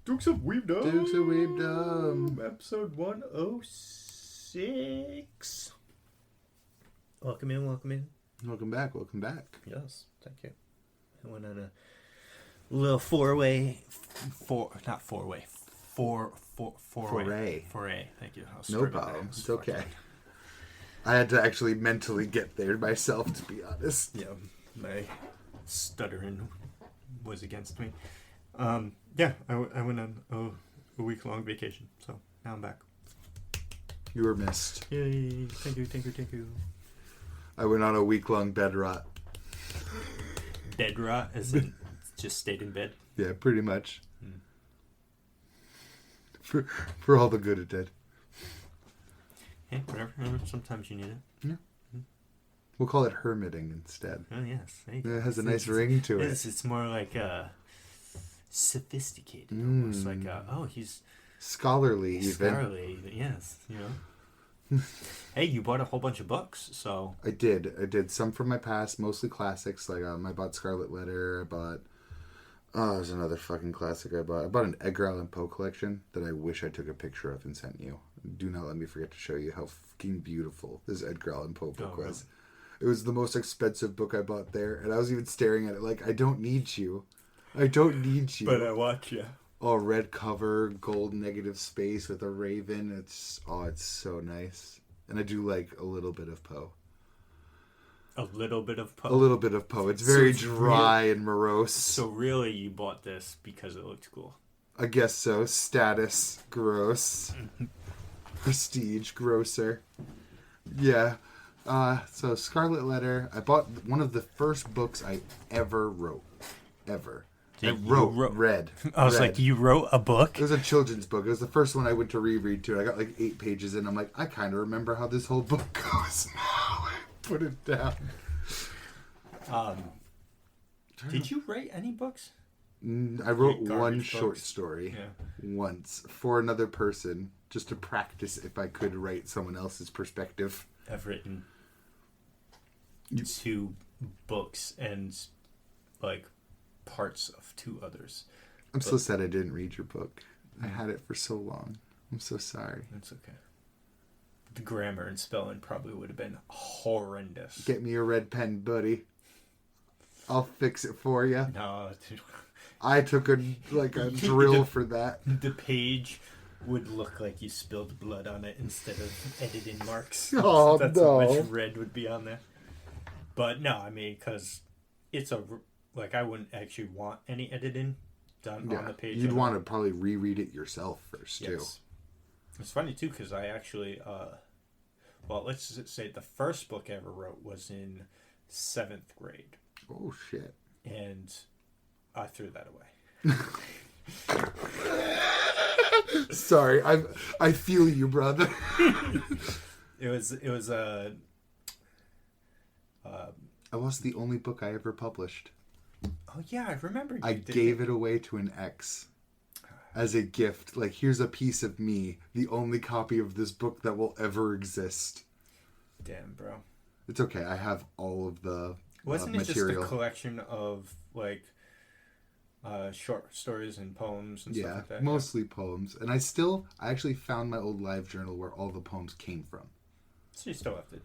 Dukes of Weebdom. Dukes of Weebdom. Episode 106. Welcome in. Welcome back. Yes, thank you. I went on a little foray. Thank you. No problem. It's okay. I had to actually mentally get there myself, to be honest. Yeah, my stuttering was against me. Yeah, I went on a week-long vacation, so now I'm back. You were missed. Yay! Thank you. I went on a week-long bed rot. Bed rot, as in just stayed in bed? Yeah, pretty much. For all the good it did. Hey, whatever. Sometimes you need it. Yeah. We'll call it hermiting instead. Oh, yes. It has a nice ring to it. It's more like sophisticated. Almost like, he's... Scholarly, even. Scholarly, yes. You know. Hey, you bought a whole bunch of books, so... I did. Some from my past, mostly classics. Like, I bought Scarlet Letter. I bought... Oh, there's another fucking classic I bought. I bought an Edgar Allan Poe collection that I wish I took a picture of and sent you. Do not let me forget to show you how fucking beautiful this Edgar Allan Poe book was. It was the most expensive book I bought there, and I was even staring at it like, I don't need you. But I watch you. Oh, red cover, gold negative space with a raven. It's so nice. And I do like a little bit of Poe. A little bit of Poe? A little bit of Poe. It's very dry and morose. So really you bought this because it looked cool? I guess so. Status, gross. Prestige, grosser. Yeah. So Scarlet Letter. I bought one of the first books I ever wrote. Ever. Read. I was like, you wrote a book? It was a children's book. It was the first one I went to reread to. I got like 8 pages in. I'm like, I kind of remember how this whole book goes now. I put it down. Did you write any books? I wrote one short story once for another person just to practice if I could write someone else's perspective. I've written 2 books and like parts of 2 others. I'm so sad I didn't read your book. I had it for so long. I'm so sorry. That's okay. The grammar and spelling probably would have been horrendous. Get me a red pen, buddy. I'll fix it for you. No, dude. I took a drill for that. The page would look like you spilled blood on it instead of editing marks. Oh, That's no. how much red would be on there. But no, I mean, because it's I wouldn't actually want any editing done on the page. You'd want to probably reread it yourself first, too. It's funny, too, because I actually, let's just say the first book I ever wrote was in 7th grade. Oh, shit. And I threw that away. Sorry, I feel you, brother. It was I was the only book I ever published. Oh yeah, I remember. I gave it away to an ex as a gift. Like, here's a piece of me, the only copy of this book that will ever exist. Damn, bro. It's okay. I have all of the Wasn't it material. just a collection of like short stories and poems and stuff like that? Mostly poems. And I actually found my old live journal where all the poems came from. So you still have the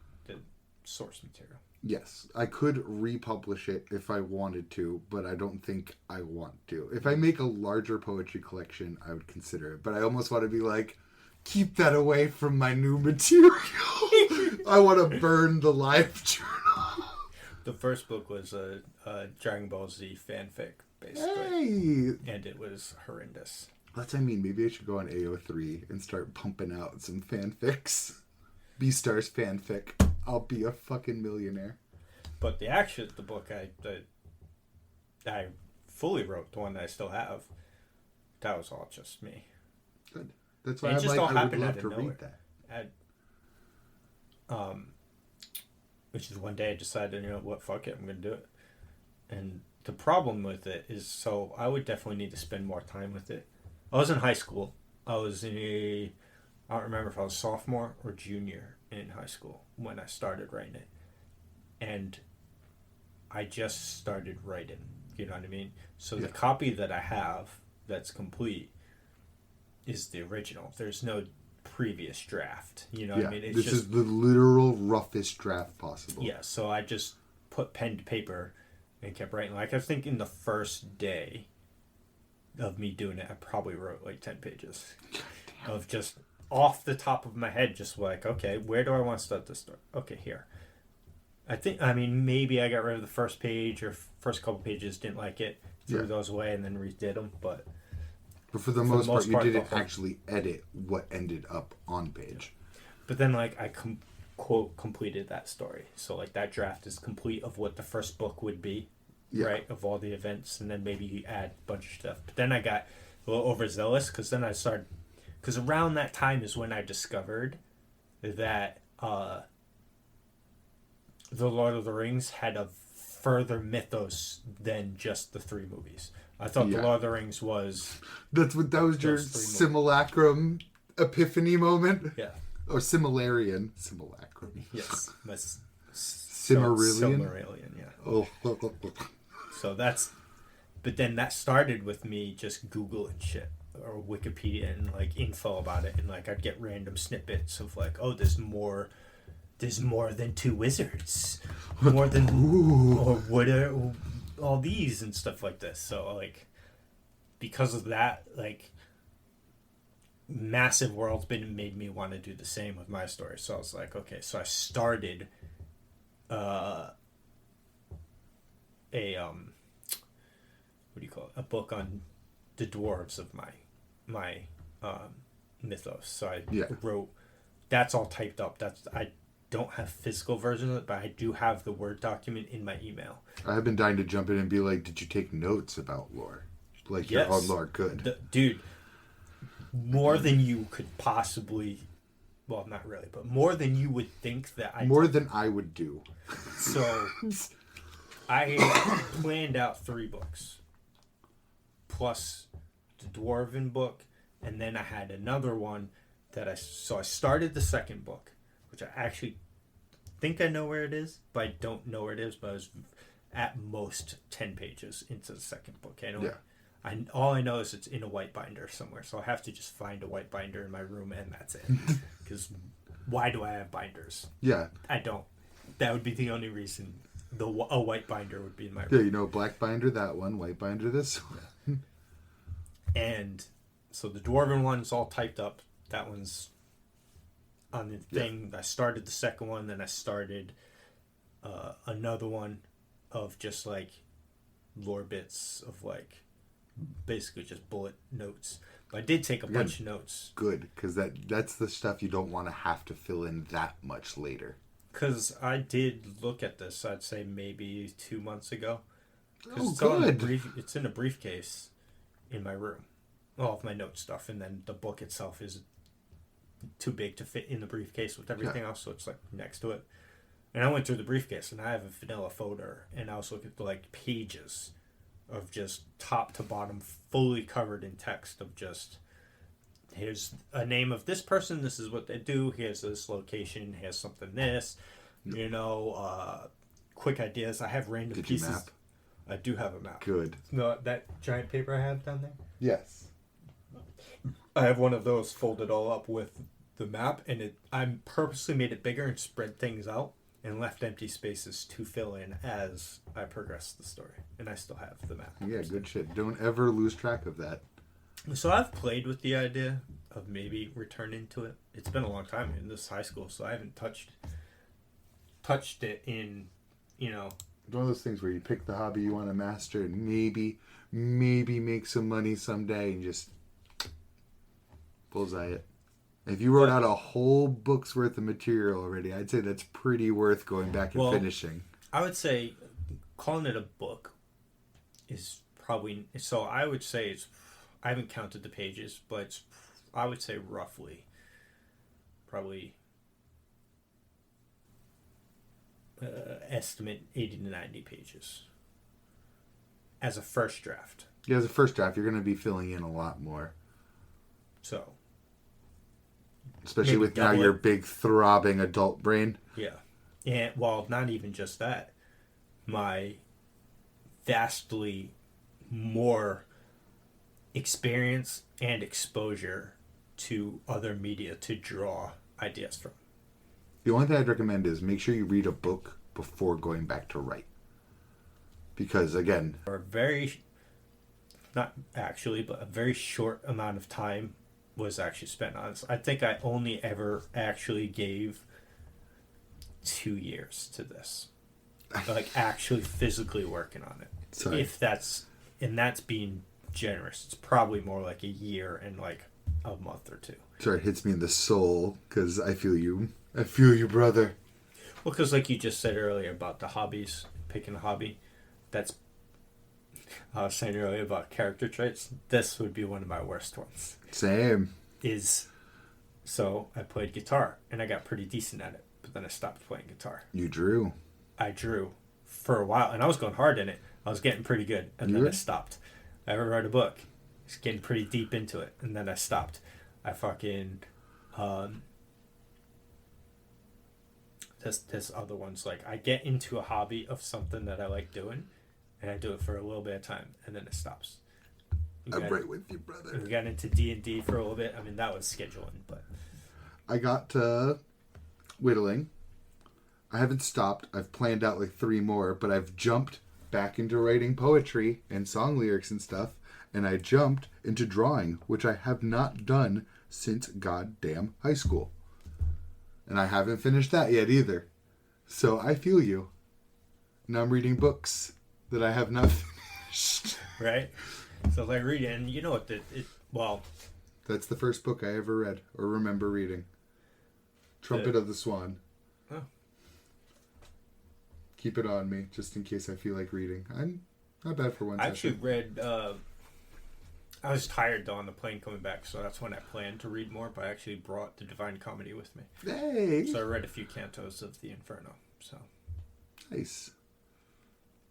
source material. Yes, I could republish it if I wanted to, but I don't think I want to. If I make a larger poetry collection, I would consider it. But I almost want to be like, keep that away from my new material. I want to burn the live journal. The first book was a Dragon Ball Z fanfic, basically. Hey! And it was horrendous. That's what I mean. Maybe I should go on AO3 and start pumping out some fanfics. Beastars fanfic. I'll be a fucking millionaire. But the book I fully wrote, the one that I still have, that was all just me. Good. That's why I would love to read that. Which is one day I decided, you know what, fuck it, I'm going to do it. And the problem with it is, so I would definitely need to spend more time with it. I was in high school. I don't remember if I was sophomore or junior in high school when I started writing it. And I just started writing, you know what I mean? So the copy that I have that's complete is the original. There's no previous draft. You know what I mean? It's this just, is the literal roughest draft possible. yeah, so I just put pen to paper and kept writing. Like, I think in the first day of me doing it, I probably wrote like 10 pages of just off the top of my head, just like, okay, where do I want to start this story? Okay, here. I mean, maybe I got rid of the first page or first couple pages, didn't like it, threw those away, and then redid them. But for the most part, you didn't actually edit what ended up on page. But then, like, I quote completed that story. So, like, that draft is complete of what the first book would be, right? Of all the events, and then maybe you add a bunch of stuff. But then I got a little overzealous because then I started, because around that time is when I discovered that the Lord of the Rings had a further mythos than just the 3 movies. I thought the Lord of the Rings was... that was your simulacrum epiphany moment? Yeah. Or similarian. Simulacrum. Yes. Silmarillion? Silmarillion, yeah. Oh. So that's... But then that started with me just Googling shit. Or Wikipedia and, like, info about it. And, like, I'd get random snippets of, like, oh, there's more than 2 wizards. More than... Or what are all these and stuff like this. So, like, because of that, like, massive world's been made me want to do the same with my story. So I was like, okay, so I started what do you call it? A book on the dwarves of my mythos. So I wrote, that's all typed up. I don't have physical version of it, but I do have the Word document in my email. I have been dying to jump in and be like, did you take notes about lore? Like, yes. Your own lore could. Dude, more than you could possibly... Well, not really, but more than you would think that I... More than I would do. So, I planned out 3 books. Plus the Dwarven book. And then I had another one that I started the second book, which I actually think I know where it is, but I don't know where it is. But I was at most 10 pages into the second book. All I know is it's in a white binder somewhere, so I have to just find a white binder in my room, and that's it. Because why do I have binders? Yeah. I don't. That would be the only reason a white binder would be in my room. Yeah, you know, black binder that one, white binder this one. And so the Dwarven one's all typed up. That one's on the thing. I started the second one, then I started another one of just like lore bits of like basically just bullet notes. But I did take a bunch of notes. Good, because that's the stuff you don't want to have to fill in that much later. Because I did look at this, I'd say maybe 2 months ago. Oh, good. It's in a briefcase in my room. All of my note stuff, and then the book itself is too big to fit in the briefcase with everything else, so it's like next to it. And I went through the briefcase, and I have a vanilla folder, and I was looking at like pages of just top to bottom, fully covered in text of just, here's a name of this person, this is what they do, here's this location, here's something this, quick ideas. I have random pieces. Did you map? I do have a map. Good. No, that giant paper I have down there? Yes. I have one of those folded all up with the map, and I purposely made it bigger and spread things out and left empty spaces to fill in as I progress the story. And I still have the map. Yeah, good shit. Don't ever lose track of that. So I've played with the idea of maybe returning to it. It's been a long time in this high school, so I haven't touched it in, It's one of those things where you pick the hobby you want to master and maybe make some money someday and just bullseye it. If you wrote out a whole book's worth of material already, I'd say that's pretty worth going back and finishing. I would say calling it a book is probably... So I would say I haven't counted the pages, but I would say roughly probably estimate 80 to 90 pages as a first draft. Yeah, as a first draft, you're going to be filling in a lot more. So... Especially with now your big throbbing adult brain. Yeah. And, well, not even just that. My vastly more experience and exposure to other media to draw ideas from. The only thing I'd recommend is make sure you read a book before going back to write. Because, again... For a very, not actually, but a very short amount of time was actually spent on this. I think I only ever actually gave 2 years to this. Like, actually physically working on it. Sorry. If that's... And that's being generous. It's probably more like a year and like a month or 2. Sorry, it hits me in the soul, because I feel you. I feel you, brother. Well, because like you just said earlier about the hobbies, picking a hobby, that's... I was saying earlier about character traits. This would be one of my worst ones. Same. So I played guitar, and I got pretty decent at it, but then I stopped playing guitar. You drew. I drew for a while, and I was going hard in it. I was getting pretty good, and then I stopped. I read a book. I was getting pretty deep into it, and then I stopped. I fucking... There's other ones. Like, I get into a hobby of something that I like doing, and I do it for a little bit of time, and then it stops. I'm right with you, brother. We got into D&D for a little bit. I mean, that was scheduling, but... I got to whittling. I haven't stopped. I've planned out like 3 more, but I've jumped back into writing poetry and song lyrics and stuff, and I jumped into drawing, which I have not done since goddamn high school. And I haven't finished that yet either. So I feel you. Now I'm reading books that I have not finished. Right? So like reading, and you know what, well... That's the first book I ever read or remember reading. Trumpet of the Swan. Oh. Keep it on me, just in case I feel like reading. I'm not bad for one I session. actually read... I was tired, though, on the plane coming back, so that's when I planned to read more, but I actually brought the Divine Comedy with me. Hey! So I read a few cantos of The Inferno, so... Nice.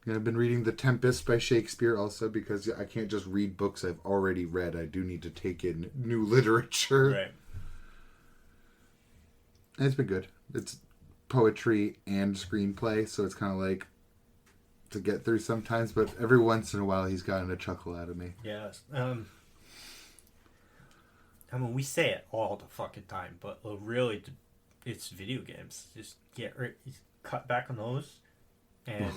And I've been reading The Tempest by Shakespeare also, because I can't just read books I've already read. I do need to take in new literature. Right. And it's been good. It's poetry and screenplay, so it's kind of like to get through sometimes, but every once in a while he's gotten a chuckle out of me. Yes. I mean, we say it all the fucking time, but really, it's video games. Just cut back on those, and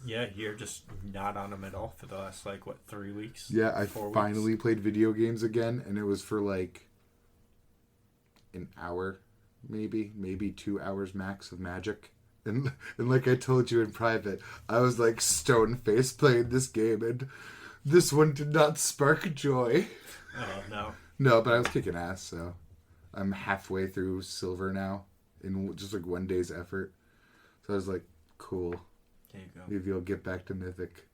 you're just not on them at all for the last, 3 weeks? Yeah, I 4 finally weeks? played video games again, and it was for an hour, maybe 2 hours max of Magic. And like I told you in private, I was stone-faced playing this game, and this one did not spark joy. Oh, no. No, but I was kicking ass, so I'm halfway through Silver now in just 1 day's effort. So I was like, cool. There you go. Maybe I'll get back to Mythic.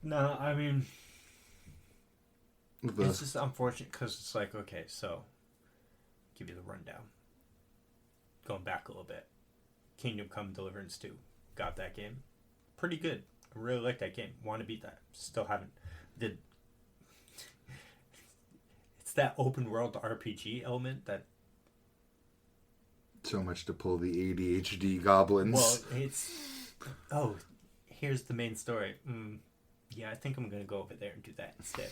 No, I mean... The... It's just unfortunate because it's okay, so give you the rundown. Going back a little bit. Kingdom Come Deliverance 2. Got that game. Pretty good. I really like that game. Want to beat that. Still haven't. It's that open world RPG element that... So much to pull the ADHD goblins. Well, it's... Oh, here's the main story. Yeah, I think I'm going to go over there and do that instead.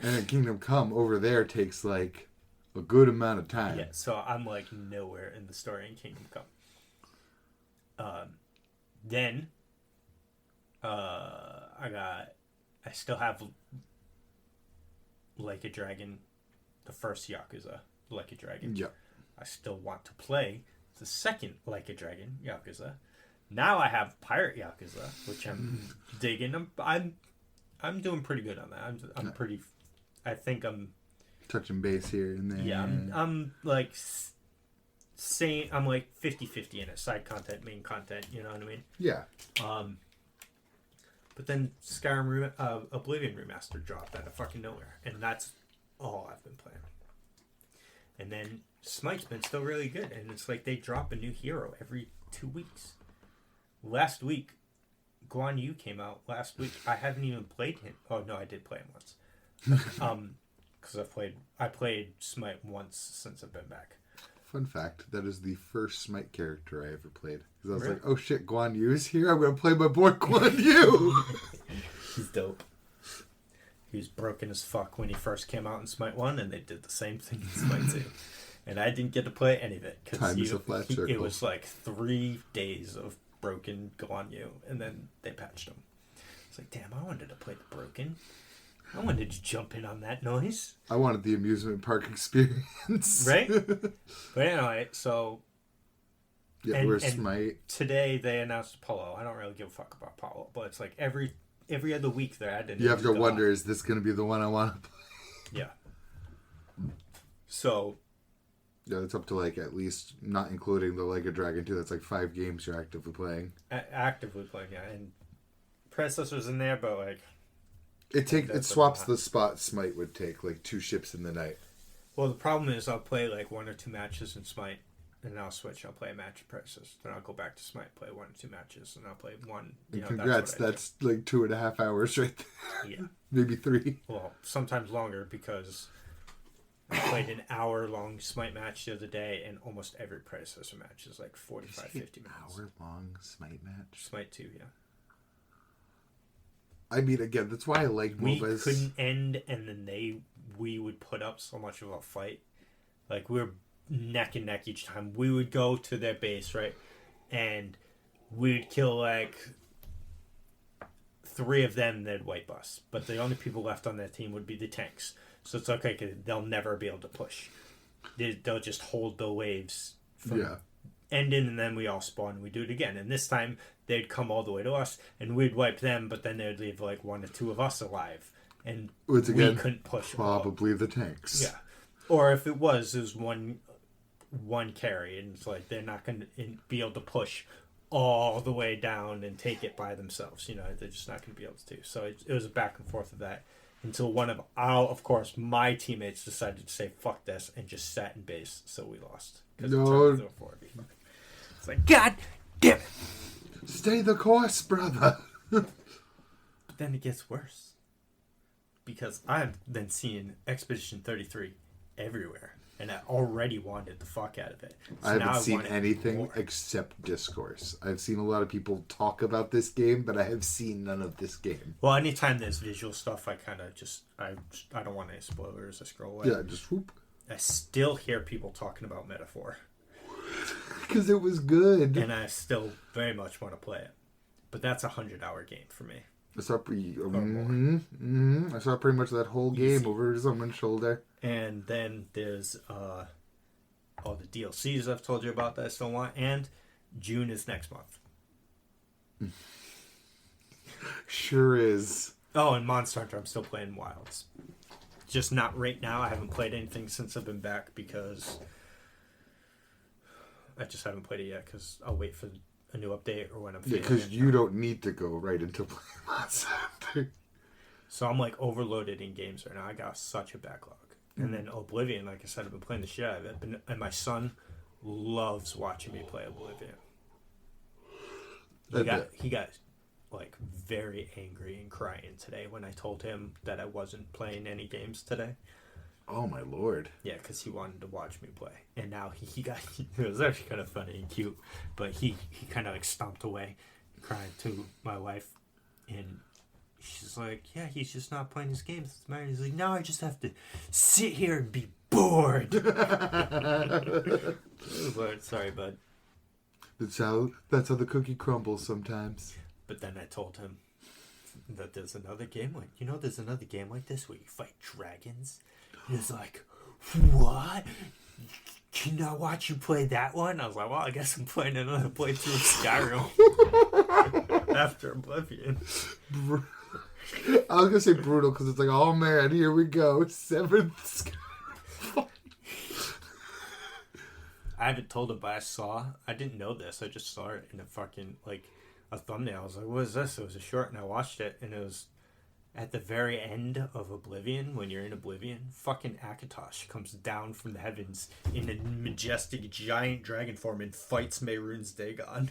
And at Kingdom Come, over there takes a good amount of time. Yeah, so I'm nowhere in the story in Kingdom Come. Then I still have Like a Dragon, the first Yakuza Like a Dragon. Yeah. I still want to play the second Like a Dragon Yakuza. Now I have Pirate Yakuza, which I'm digging. I'm doing pretty good on that. I'm pretty. I think I'm touching base here and there. Yeah, I'm saying I'm 50-50 in it. Side content, main content. You know what I mean? Yeah. But then Skyrim Oblivion Remastered dropped out of fucking nowhere, and that's all I've been playing. And then Smite's been still really good, and it's they drop a new hero every 2 weeks. Last week, Guan Yu came out last week. I haven't even played him. Oh no, I did play him once. Because I played Smite once since I've been back. Fun fact, that is the first Smite character I ever played. Because I was Really? like, oh shit, Guan Yu's here. I'm going to play my boy Guan Yu. He's dope. He was broken as fuck when he first came out in Smite 1, and they did the same thing in Smite 2. And I didn't get to play any of it. Time is a flat circle. It was like 3 days of broken Guan Yu, and then they patched him. It's like, damn, I wanted to play the broken. I wanted to jump in on that noise. I wanted the amusement park experience. Right? But anyway, so... Yeah, we're Smite. Today they announced Apollo. I don't really give a fuck about Apollo, but it's like every other week they're adding... You have to wonder, is this going to be the one I want to play? Yeah. So... Yeah, it's up to like at least, not including the Like a Dragon 2, that's like 5 games you're actively playing. Actively playing, yeah. And predecessors in there, but like... It swaps the spot Smite would take, like 2 ships in the night. Well, the problem is I'll play like 1 or 2 matches in Smite, and then I'll switch. I'll play a match of Predecessors. Then I'll go back to Smite, play 1 or 2 matches, and I'll play 1. Congrats, that's like 2.5 hours right there. Yeah. Maybe 3. Well, sometimes longer, because I played an hour-long Smite match the other day, and almost every Predecessor match is like 45, 50 minutes. Hour-long Smite match? Smite 2, yeah. I mean, again, that's why I like we MOBAs. Couldn't end, and then we would put up so much of a fight. Like, we were neck and neck each time. We would go to their base, right? And we'd kill, like, 3 of them, they'd wipe us. But the only people left on that team would be the tanks. So it's okay, because they'll never be able to push. They'll just hold the waves from ending, and then we all spawn and we do it again. And this time, they'd come all the way to us, and we'd wipe them, but then they'd leave like 1 or 2 of us alive. And once again, we couldn't push probably the tanks. Yeah. Or if it was one carry, and it's like they're not going to be able to push all the way down and take it by themselves. You know, they're just not going to be able to. So it was a back and forth of that until one of course, my teammates decided to say, fuck this, and just sat in base, so we lost. No. It's like, God damn it! Stay the course, brother! But then it gets worse. Because I've been seeing Expedition 33 everywhere. And I already wanted the fuck out of it. So I haven't seen anything except discourse. I've seen a lot of people talk about this game, but I have seen none of this game. Well, anytime there's visual stuff, I kind of I don't want any spoilers. I scroll away. Yeah, just whoop. I still hear people talking about Metaphor. Because it was good. And I still very much want to play it. But that's a 100-hour game for me. I saw I saw pretty much that whole game over someone's shoulder. And then there's all the DLCs I've told you about that I still want. And June is next month. Sure is. Oh, and Monster Hunter, I'm still playing Wilds. Just not right now. I haven't played anything since I've been back because I just haven't played it yet because I'll wait for a new update or when I'm feeling because you don't need to go right into playing Monster Hunter. So I'm like overloaded in games right now. I got such a backlog. And then Oblivion, like I said, I've been playing the shit out of it. And my son loves watching me play Oblivion. He got like very angry and crying today when I told him that I wasn't playing any games today. Oh my lord. Yeah, because he wanted to watch me play. And now he got, it was actually kind of funny and cute, but he kind of like stomped away crying to my wife. And she's like, yeah, he's just not playing his games. It's matter. He's like, no, I just have to sit here and be bored. Sorry, bud. That's how the cookie crumbles sometimes. But then I told him that there's another game there's another game like this where you fight dragons. And he's like, what? Can I watch you play that one? I was like, well, I guess I'm playing another playthrough of Skyrim after Oblivion. I was gonna say brutal because it's like, oh man, here we go, 7th Skyrim. I haven't told him, but I didn't know this. I just saw it in a fucking a thumbnail. I was like, what is this? It was a short, and I watched it, and it was at the very end of Oblivion, when you're in Oblivion, fucking Akatosh comes down from the heavens in a majestic giant dragon form and fights Mehrunes Dagon.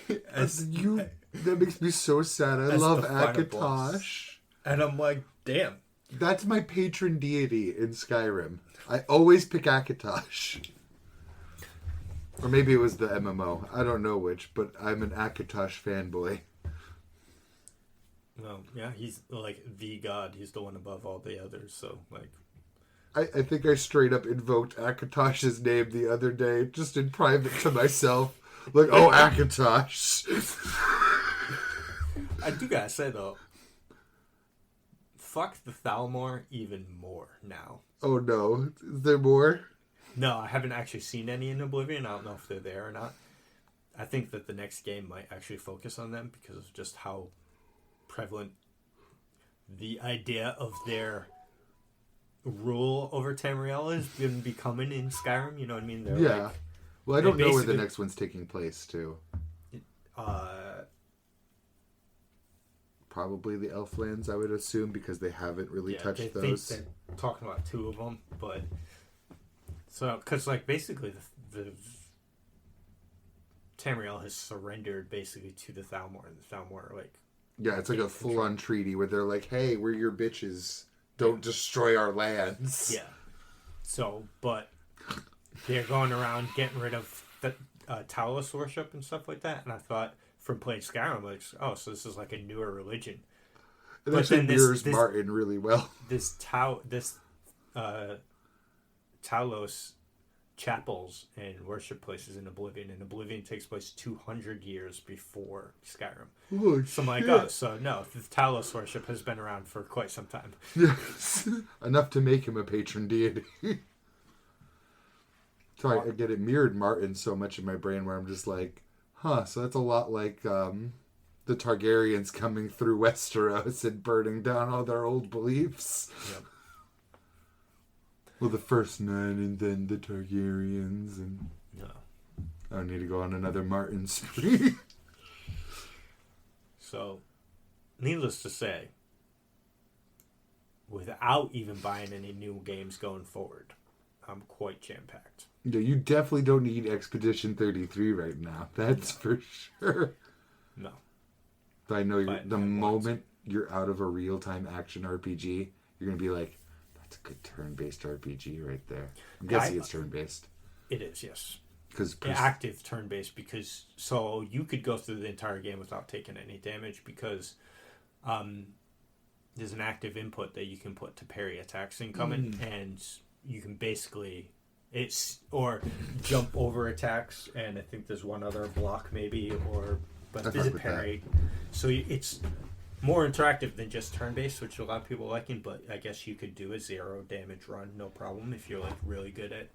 That makes me so sad. I love Akatosh. And I'm like, damn. That's my patron deity in Skyrim. I always pick Akatosh. Or maybe it was the MMO. I don't know which, but I'm an Akatosh fanboy. Well, yeah, he's like the god. He's the one above all the others. So, like, I think I straight up invoked Akatosh's name the other day, just in private to myself. Like, oh, Akatosh. I do gotta say though, fuck the Thalmor even more now. Oh no, is there more? No, I haven't actually seen any in Oblivion. I don't know if they're there or not. I think that the next game might actually focus on them because of just how prevalent the idea of their rule over Tamriel has been becoming in Skyrim. You know what I mean? They're Yeah. like, Well, I don't know where the next one's taking place, too. Probably the Elflands, I would assume, because they haven't really touched those. They're talking about two of them, but so because like basically the Tamriel has surrendered basically to the Thalmor, and the Thalmor are like, yeah, it's like a full-on treaty where they're like, "Hey, we're your bitches. Don't destroy our lands." Yeah. So, but they're going around getting rid of the Talos worship and stuff like that, and I thought from playing Skyrim, like, oh, so this is like a newer religion. It actually mirrors Martin really well. This Talos chapels and worship places in Oblivion, and Oblivion takes place 200 years before Skyrim. Oh, so I'm like, oh, so no, the Talos worship has been around for quite some time. Yes. Enough to make him a patron deity. So I get it mirrored Martin so much in my brain where I'm just like, huh, so that's a lot like the Targaryens coming through Westeros and burning down all their old beliefs. Yep. Well, the first nine and then the Targaryens. And no. I don't need to go on another Martin spree. So, needless to say, without even buying any new games going forward, I'm quite jam-packed. Yeah, you definitely don't need Expedition 33 right now. That's for sure. No. But I know the moment you're out of a real-time action RPG, you're going to be like, that's a good turn-based RPG right there. I'm guessing it's turn-based. It is, yes. Active turn-based, because so you could go through the entire game without taking any damage because there's an active input that you can put to parry attacks incoming, and you can basically or jump over attacks, and I think there's one other block maybe, but there's a parry. So it's more interactive than just turn-based, which a lot of people are liking, but I guess you could do a 0 damage run, no problem, if you're like really good at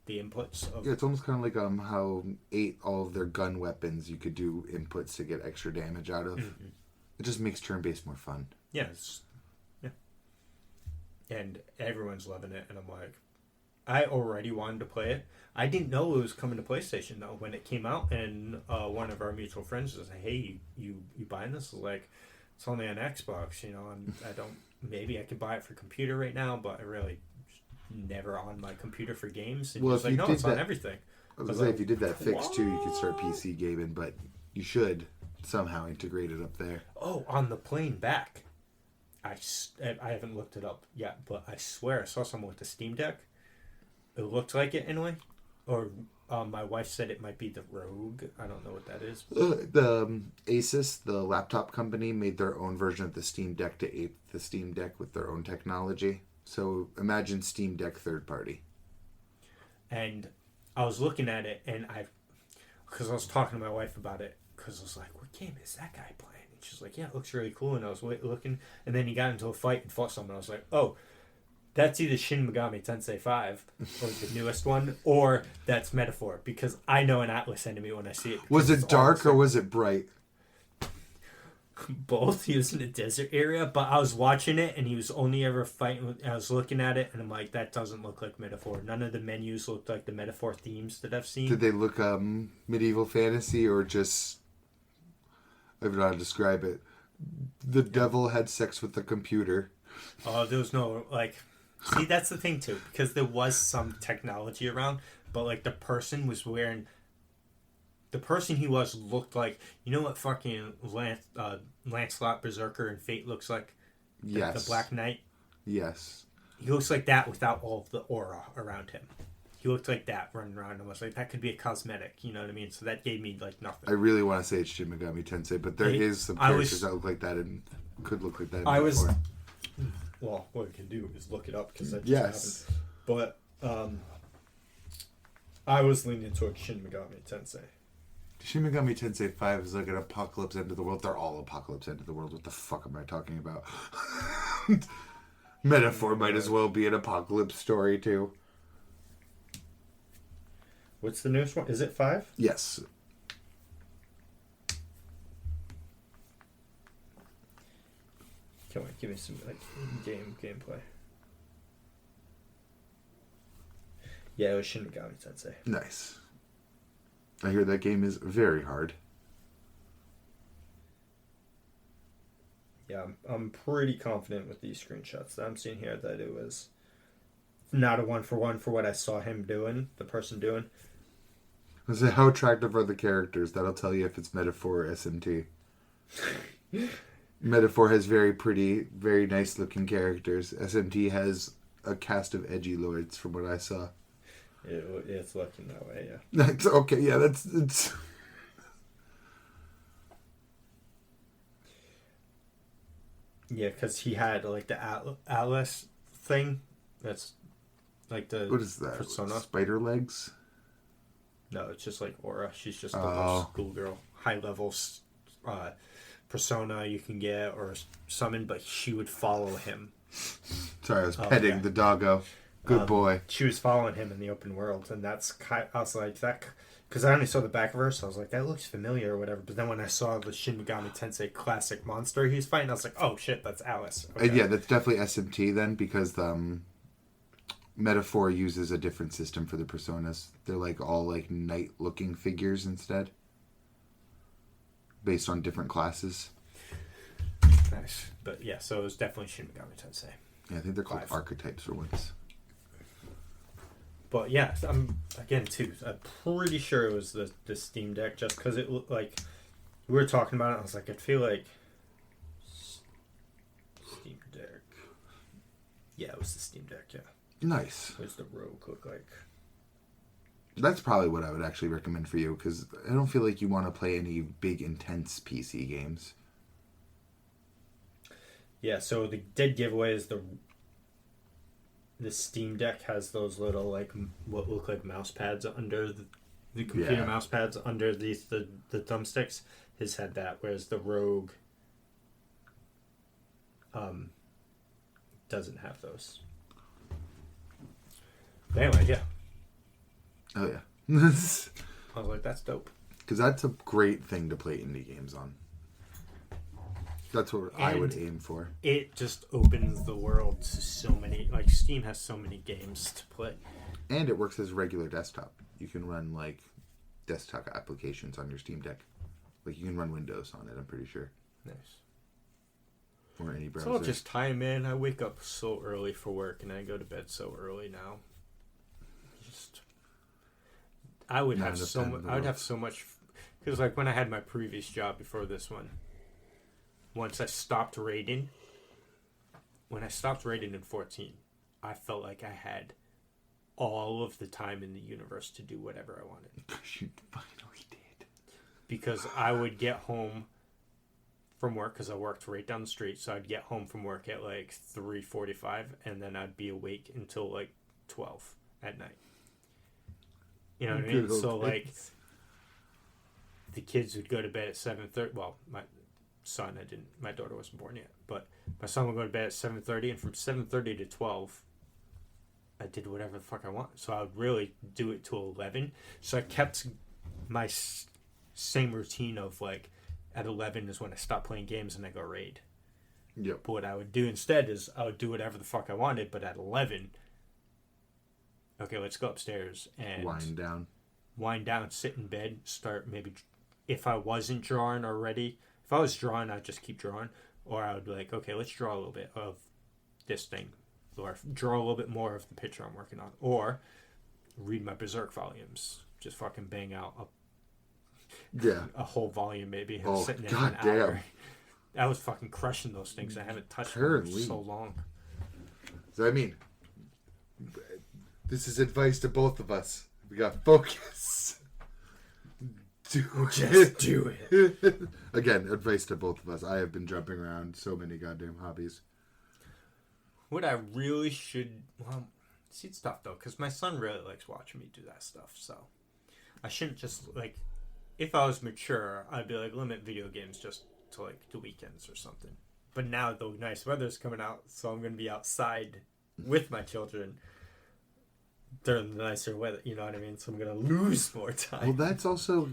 the inputs. Yeah, it's almost kind of like how 8, all of their gun weapons, you could do inputs to get extra damage out of. Mm-hmm. It just makes turn-based more fun. Yeah, yeah. And everyone's loving it, and I'm like, I already wanted to play it. I didn't know it was coming to PlayStation, though, when it came out, and one of our mutual friends was like, hey, you buying this? I was like, it's only on Xbox, you know, and maybe I could buy it for computer right now, but I really never on my computer for games. And well, he was like, no, it's on everything. I was going to say, if you did that fix too, you could start PC gaming, but you should somehow integrate it up there. Oh, on the plane back. I haven't looked it up yet, but I swear I saw someone with the Steam Deck. It looked like it anyway. Or my wife said it might be the Rogue. I don't know what that is. The Asus, the laptop company, made their own version of the Steam Deck to ape the Steam Deck with their own technology. So imagine Steam Deck third party. And I was looking at it, and because I was talking to my wife about it, because I was like, what game is that guy playing? And she's like, yeah, it looks really cool. And I was looking, and then he got into a fight and fought someone. I was like, oh, that's either Shin Megami Tensei 5, or the newest one, or that's Metaphor, because I know an Atlas enemy when I see it. Was it dark or was it bright? Both. He was in a desert area, but I was watching it, and he was only ever fighting. I was looking at it, and I'm like, that doesn't look like Metaphor. None of the menus looked like the Metaphor themes that I've seen. Did they look medieval fantasy or just... I don't know how to describe it. The devil had sex with the computer. Oh, there was no, like... See, that's the thing, too, because there was some technology around, but, like, the person was wearing... The person he was looked like... You know what fucking Lancelot, Berserker, and Fate looks like? Yes. The Black Knight? Yes. He looks like that without all of the aura around him. he looked like that running around. I was like, that could be a cosmetic. You know what I mean? So that gave me like nothing. I really want to say it's Shin Megami Tensei, but there is some characters that look like that and could look like that. Well, what I can do is look it up because that just happened. But I was leaning towards Shin Megami Tensei. Shin Megami Tensei 5 is like an apocalypse end of the world. They're all apocalypse end of the world. What the fuck am I talking about? Metaphor might as well be an apocalypse story too. What's the newest one? Is it 5? Yes. Come on, give me some like gameplay. Yeah, it was Shin Megami Tensei. Nice. I hear that game is very hard. Yeah, I'm pretty confident with these screenshots that I'm seeing here that it was not a 1-for-1 for what I saw him doing, the person doing. I say, how attractive are the characters? That'll tell you if it's Metaphor or SMT. Metaphor has very pretty, very nice looking characters. SMT has a cast of edgy lords from what I saw. It's looking that way, yeah. That's okay, yeah, it's... Yeah, because he had like the Atlas thing. That's like the... What is that? Persona. Spider legs? No, it's just like Aura. She's just a little schoolgirl. High level persona you can get or summon, but she would follow him. Sorry, I was petting the doggo. Good boy. She was following him in the open world, and I was like, that... Because I only saw the back of her, so I was like, that looks familiar or whatever. But then when I saw the Shin Megami Tensei classic monster he was fighting, I was like, oh shit, that's Alice. Okay. Yeah, that's definitely SMT then, because Metaphor uses a different system for the personas. They're like all like knight-looking figures instead, based on different classes. Nice. But yeah, so it was definitely Shin Megami Tensei. Yeah, I think they're called archetypes or ones. But yeah, I'm pretty sure it was the Steam Deck just because it looked like we were talking about it. I was like, I feel like Steam Deck. Yeah, it was the Steam Deck. Yeah. Nice. What does the Rogue look like? That's probably what I would actually recommend for you because I don't feel like you want to play any big, intense PC games. Yeah. So the dead giveaway is the Steam Deck has those little like what look like mouse pads under the computer mouse pads under the thumbsticks. His had that, whereas the Rogue doesn't have those. But anyway, yeah. Oh yeah. I was like, that's dope. Because that's a great thing to play indie games on. That's what I would aim for. It just opens the world to so many... Like, Steam has so many games to play. And it works as regular desktop. You can run, like, desktop applications on your Steam Deck. Like, you can run Windows on it, I'm pretty sure. Nice. Or any browser. So I'll just time in. I wake up so early for work, and I go to bed so early now. I would have so much... Because, like, when I had my previous job before this one... Once I stopped raiding, when I stopped raiding in 14, I felt like I had all of the time in the universe to do whatever I wanted. You finally did. Because I would get home from work, because I worked right down the street, so I'd get home from work at like 3:45, and then I'd be awake until like 12 at night. You know what I mean? So like, the kids would go to bed at 7:30. Well, my daughter wasn't born yet, but my son would go to bed at 7:30, and from 7:30 to 12 I did whatever the fuck I want. So I would really do it till 11. So I kept my same routine of like at 11 is when I stop playing games and I go raid. Yep. But what I would do instead is I would do whatever the fuck I wanted, but at 11, okay, let's go upstairs and wind down, sit in bed, start maybe, if I wasn't drawing already. If I was drawing, I'd just keep drawing. Or I would be like, okay, let's draw a little bit of this thing. Or draw a little bit more of the picture I'm working on. Or read my Berserk volumes. Just fucking bang out a whole volume maybe. Sitting in an hour. I was fucking crushing those things. I haven't touched them for so long. So I mean, This is advice to both of us. We got focus. Just do it. Again, advice to both of us. I have been jumping around so many goddamn hobbies. What I really should... Well, see, it's tough, though, because my son really likes watching me do that stuff, so... I shouldn't just, like... If I was mature, I'd be like, limit video games just to, like, the weekends or something. But now the nice weather's coming out, so I'm going to be outside with my children during the nicer weather, you know what I mean? So I'm going to lose more time. Well, that's also...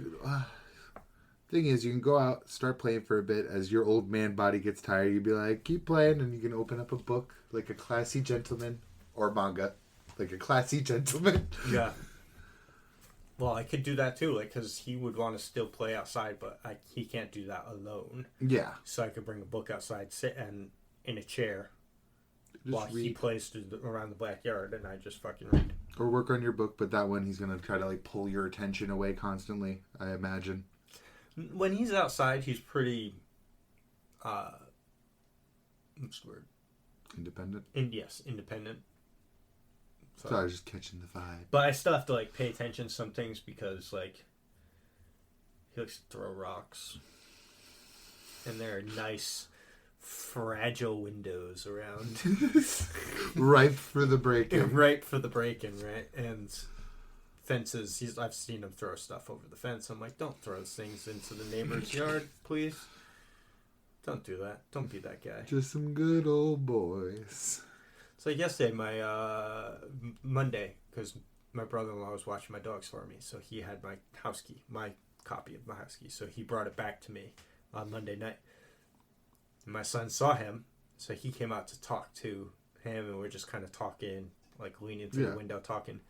thing is, you can go out, start playing for a bit. As your old man body gets tired, you'd be like, keep playing, and you can open up a book like a classy gentleman. Or manga. Like a classy gentleman. Yeah. Well, I could do that too, like, because he would want to still play outside, but he can't do that alone. Yeah. So I could bring a book outside, sit in a chair Just while read. he plays around the backyard, and I just fucking read. Or work on your book, but that one he's going to try to like pull your attention away constantly, I imagine. When he's outside, he's pretty, what's the word? Independent? Yes, independent. So I was just catching the vibe. But I still have to, like, pay attention to some things because, like, he likes to throw rocks. And there are nice, fragile windows around. Ripe for the break-in. Ripe for the break-in, right? And fences, I've seen him throw stuff over the fence. I'm like, don't throw things into the neighbor's yard, please. Don't do that. Don't be that guy. Just some good old boys. So yesterday, my Monday, because my brother-in-law was watching my dogs for me, so he had my house key, my copy of my house key, so he brought it back to me on Monday night. And my son saw him, so he came out to talk to him, and we're just kind of talking, like leaning through the window talking.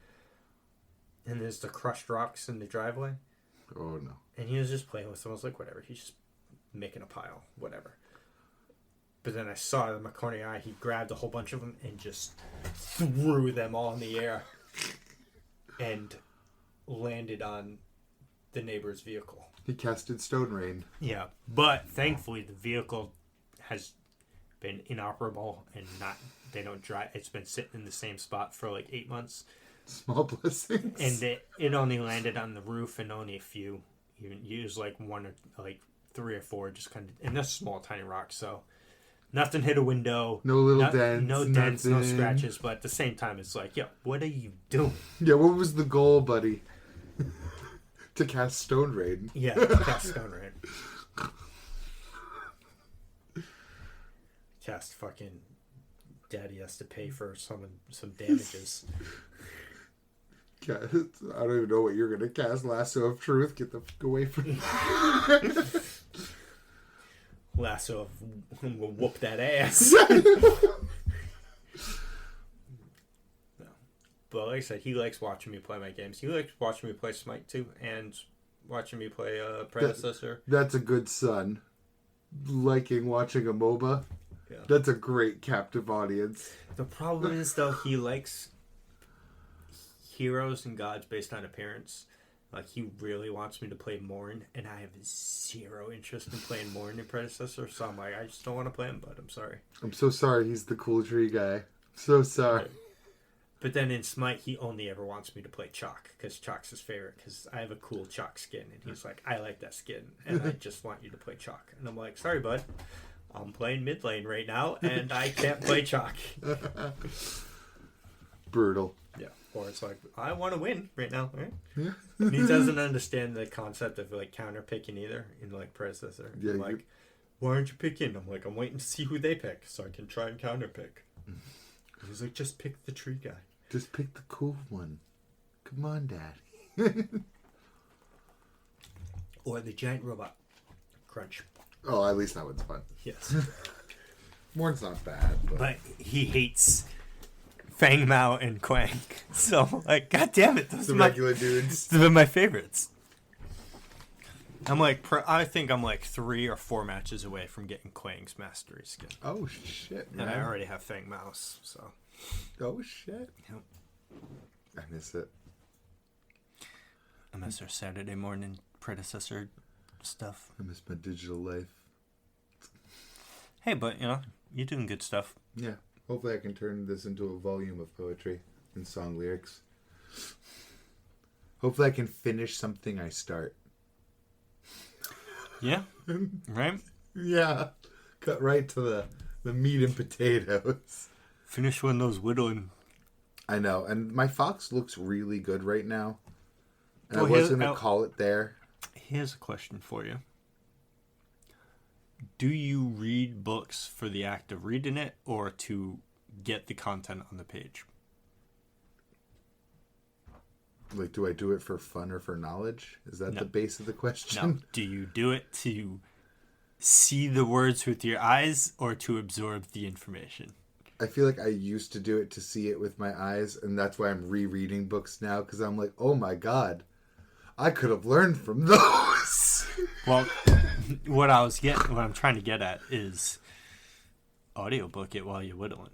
And there's the crushed rocks in the driveway. Oh, no. And he was just playing with them. I was like, whatever, he's just making a pile, whatever. But then I saw in my corner of the eye, he grabbed a whole bunch of them and just threw them all in the air and landed on the neighbor's vehicle. He casted stone rain. Yeah, but thankfully the vehicle has been inoperable and they don't drive. It's been sitting in the same spot for like 8 months. Small blessings. And it only landed on the roof and only a few. You used like one or like 3 or 4, just kind of, and that's small, tiny rocks, so. Nothing hit a window. No little dents. No dents, nothing. no scratches. But at the same time, it's like, yo, what are you doing? Yeah, what was the goal, buddy? To cast stone rain. Yeah, cast stone rain. Cast fucking daddy has to pay for some damages. I don't even know what you're going to cast. Lasso of truth. Get the fuck away from me. Lasso will whoop that ass. No. But like I said, he likes watching me play my games. He likes watching me play Smite too, and watching me play Predecessor. That's a good son. Liking watching a MOBA. Yeah. That's a great captive audience. The problem is, though, he likes heroes and gods based on appearance. Like, he really wants me to play Morn, and I have zero interest in playing Morn in Predecessor, so I'm like, I just don't want to play him, but I'm sorry. I'm so sorry he's the cool tree guy. So sorry. But then in Smite, he only ever wants me to play Chalk, because Chalk's his favorite, because I have a cool Chalk skin, and he's like, I like that skin, and I just want you to play Chalk. And I'm like, sorry, bud, I'm playing mid lane right now, and I can't play Chalk. Brutal. Yeah. Or it's like, I want to win right now, right? Yeah. And he doesn't understand the concept of, like, counter picking either in, like, Predecessor. Yeah, I'm like, why aren't you picking? I'm like, I'm waiting to see who they pick so I can try and counter pick. He's like, just pick the tree guy. Just pick the cool one. Come on, Daddy. Or the giant robot. Crunch. Oh, at least that one's fun. Yes. Morn's not bad. But he hates Fang Mao and Quang. So, like, god damn it. Those the are regular dudes. They're my favorites. I'm like, I think I'm like 3 or 4 matches away from getting Quang's mastery skin. Oh, shit, man. And I already have Fang Mao's, so. Oh, shit. Yep. I miss it. I miss our Saturday morning Predecessor stuff. I miss my digital life. Hey, but, you know, you're doing good stuff. Yeah. Hopefully I can turn this into a volume of poetry. in song lyrics. Hopefully I can finish something I start. Yeah. Right? Yeah. Cut right to the meat and potatoes. Finish one of those whittling. I know. And my fox looks really good right now. And Well, I was going to call it there. Here's a question for you. Do you read books for the act of reading it or to get the content on the page? Like, do I do it for fun or for knowledge? Is that the base of the question? No. Do you do it to see the words with your eyes or to absorb the information? I feel like I used to do it to see it with my eyes, and that's why I'm rereading books now, because I'm like, oh my god, I could have learned from those. Well, what I'm trying to get at is audiobook it while you're whittling.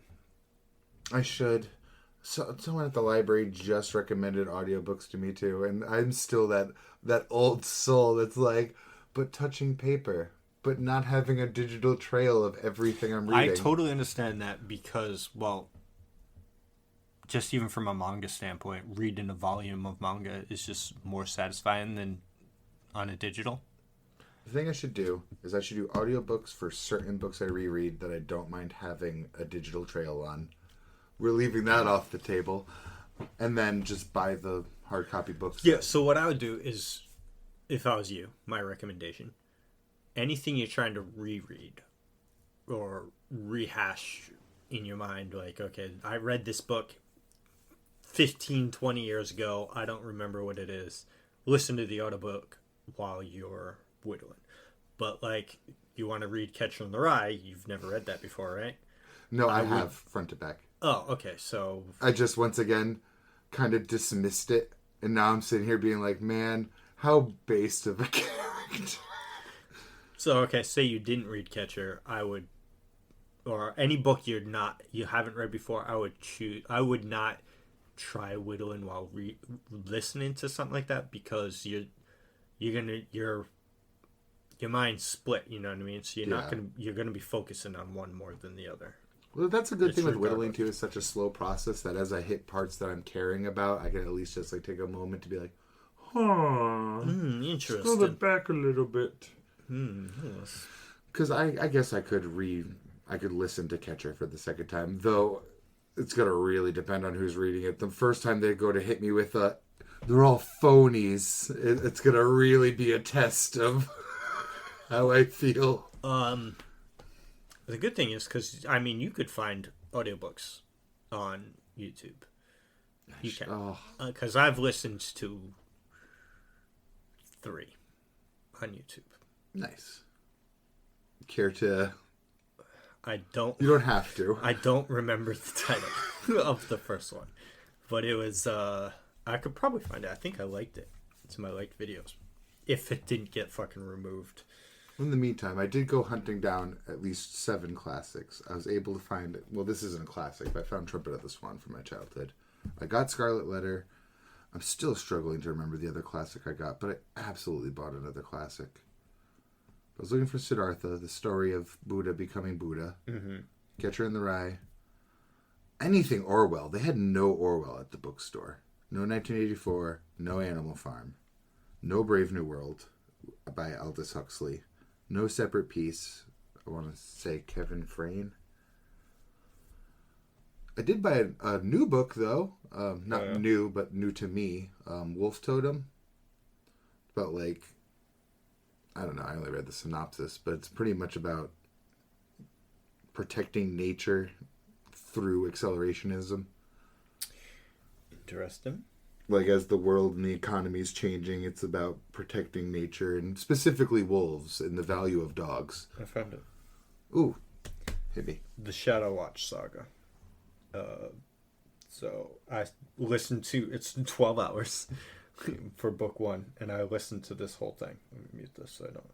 I should. So, someone at the library just recommended audiobooks to me too, and I'm still that old soul that's like, but touching paper, but not having a digital trail of everything I'm reading. I totally understand that because, well, just even from a manga standpoint, reading a volume of manga is just more satisfying than on a digital. The thing I should do is I should do audiobooks for certain books I reread that I don't mind having a digital trail on. We're leaving that off the table. And then just buy the hard copy books. Yeah, so what I would do is, if I was you, my recommendation, anything you're trying to reread or rehash in your mind, like, okay, I read this book 15, 20 years ago. I don't remember what it is. Listen to the audiobook while you're whittling. But, like, you want to read Catcher in the Rye, you've never read that before, right? No, I have front to back. Oh, okay, so... I just, once again, kind of dismissed it. And now I'm sitting here being like, man, how based of a character. So, okay, say you didn't read Catcher, I would... Or any book you haven't read before, I would not try whittling while listening to something like that, because your mind's split, you know what I mean? So you're gonna be focusing on one more than the other. Well, that's a good thing with whittling too. Is such a slow process that as I hit parts that I'm caring about, I can at least just like take a moment to be like, interesting. Scroll it back a little bit. Yes. Because I guess I could listen to Catcher for the second time, though it's gonna really depend on who's reading it. The first time they go to hit me with they're all phonies. It's gonna really be a test of how I feel. The good thing is, because, I mean, you could find audiobooks on YouTube. You can. Because I've listened to 3 on YouTube. Nice. Care to... I don't... You don't have to. I don't remember the title of the first one. But it was... I could probably find it. I think I liked it. It's my liked videos. If it didn't get fucking removed. In the meantime, I did go hunting down at least 7 classics. I was able to find... Well, this isn't a classic, but I found Trumpet of the Swan from my childhood. I got Scarlet Letter. I'm still struggling to remember the other classic I got, but I absolutely bought another classic. I was looking for Siddhartha, the story of Buddha becoming Buddha. Mm-hmm. Catcher in the Rye. Anything Orwell. They had no Orwell at the bookstore. No 1984. No Animal Farm. No Brave New World by Aldous Huxley. No Separate Peace. I want to say Kevin Frayne. I did buy a new book, though. Not new, but new to me. Wolf Totem. About, like... I don't know. I only read the synopsis. But it's pretty much about protecting nature through accelerationism. Interesting. Like, as the world and the economy is changing, it's about protecting nature, and specifically wolves and the value of dogs. I found it. Ooh. Hit me. The Shadow Watch Saga. So I listened to... It's 12 hours for book 1, and I listened to this whole thing. Let me mute this so I don't...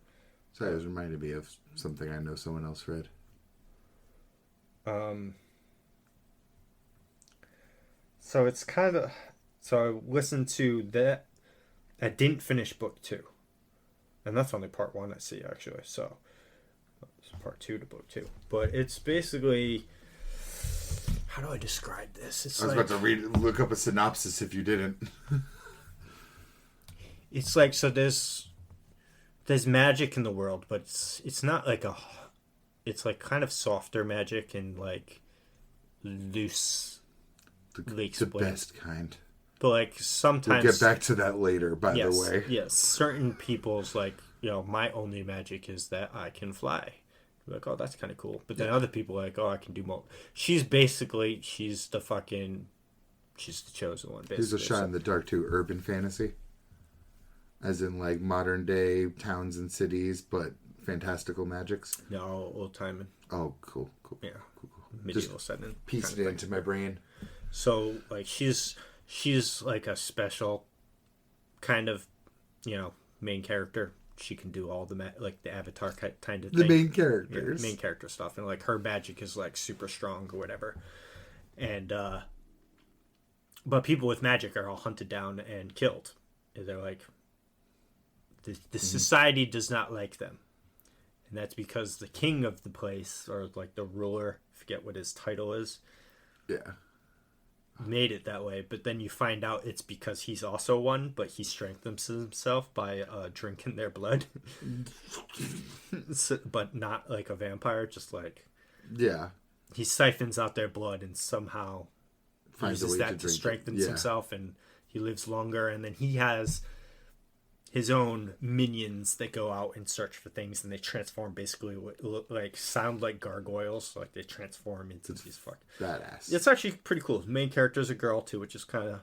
Sorry, it was reminding me of something I know someone else read. So it's kind of... So I listened to that. I didn't finish book 2. And that's only part 1 I see, actually. So it's part 2 to book 2. But it's basically how do I describe this? It's I was like, about to look up a synopsis if you didn't. it's like, so there's magic in the world, but it's not like it's like kind of softer magic and like loose, The best kind. but like sometimes We'll get back to that later, by yes, the way. yes, certain people's like, my only magic is that I can fly. You're like, oh, that's kind of cool. But then other people are like, oh, I can do more. She's the chosen one, basically. Here's a shot in the dark to urban fantasy. As in, like, modern day towns and cities, but fantastical magics. No, old timing. Oh, cool. Yeah. Cool. Medieval setting. Piece it into my brain. So, like, she's like a special kind of, main character. She can do all the like the Avatar kind of thing. The main characters. Yeah, main character stuff. And, like, her magic is, like, super strong or whatever. And, but people with magic are all hunted down and killed. And they're like, the society does not like them. And that's because the king of the place, or like the ruler, I forget what his title is. Yeah. Made it that way. But then you find out it's because he's also one, but he strengthens himself by drinking their blood. But not like a vampire, just like... Yeah. He siphons out their blood and somehow Finds uses that to strengthen himself, and he lives longer. And then he has his own minions that go out and search for things, and they transform basically what look like, sound like gargoyles. Like, they transform into these badass. It's actually pretty cool. The main character is a girl too, which is kind of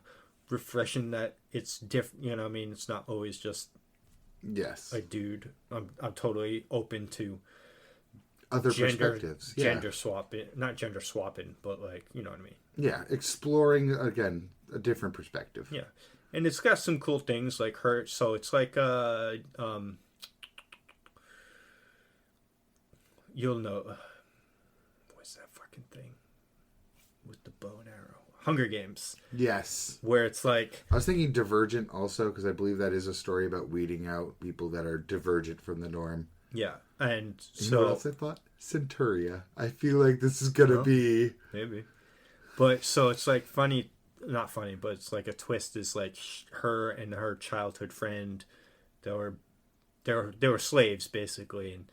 refreshing that it's different. You know what I mean? It's not always just a dude. I'm totally open to other perspectives. Gender swapping. Not gender swapping, but like, you know what I mean? Yeah, exploring, again, a different perspective. Yeah. And it's got some cool things like her. So it's like you'll know. What's that fucking thing with the bow and arrow? Hunger Games. Yes. Where it's like, I was thinking Divergent also, because I believe that is a story about weeding out people that are divergent from the norm. Yeah, and so you know what else I thought? Centuria. I feel like this is gonna be maybe, but so it's like funny. Not funny, but it's like a twist is like her and her childhood friend, they were slaves basically, and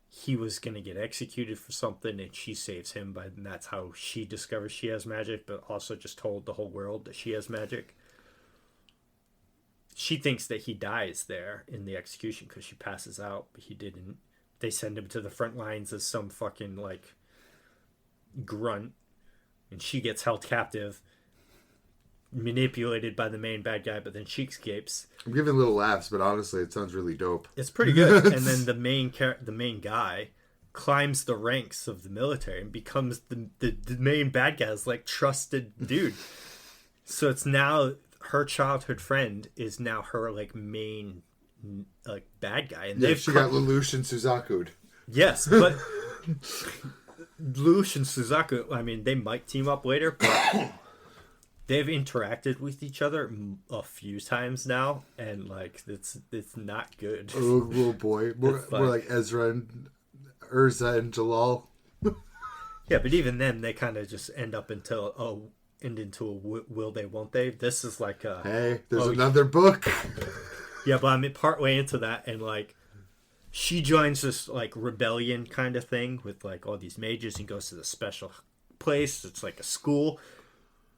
he was gonna get executed for something, and she saves him and that's how she discovers she has magic, but also just told the whole world that she has magic. She thinks that he dies there in the execution because she passes out, but he didn't. They send him to the front lines as some fucking like grunt, and she gets held captive, manipulated by the main bad guy, but then she escapes. I'm giving little laughs, but honestly, it sounds really dope. It's pretty good. And then the main guy climbs the ranks of the military and becomes the main bad guy's like trusted dude. So it's now her childhood friend is now her like main like bad guy, and she got Lelouch and Suzaku'd. Yes, but Lelouch and Suzaku, I mean, they might team up later, but they've interacted with each other a few times now, and like it's not good. Oh, little boy, more like Ezra and Urza and Jalal. Yeah, but even then, they kind of just end into a will they, won't they? This is like a hey, there's another book. Yeah, but I'm partway into that, and like she joins this like rebellion kind of thing with like all these mages and goes to the special place. It's like a school,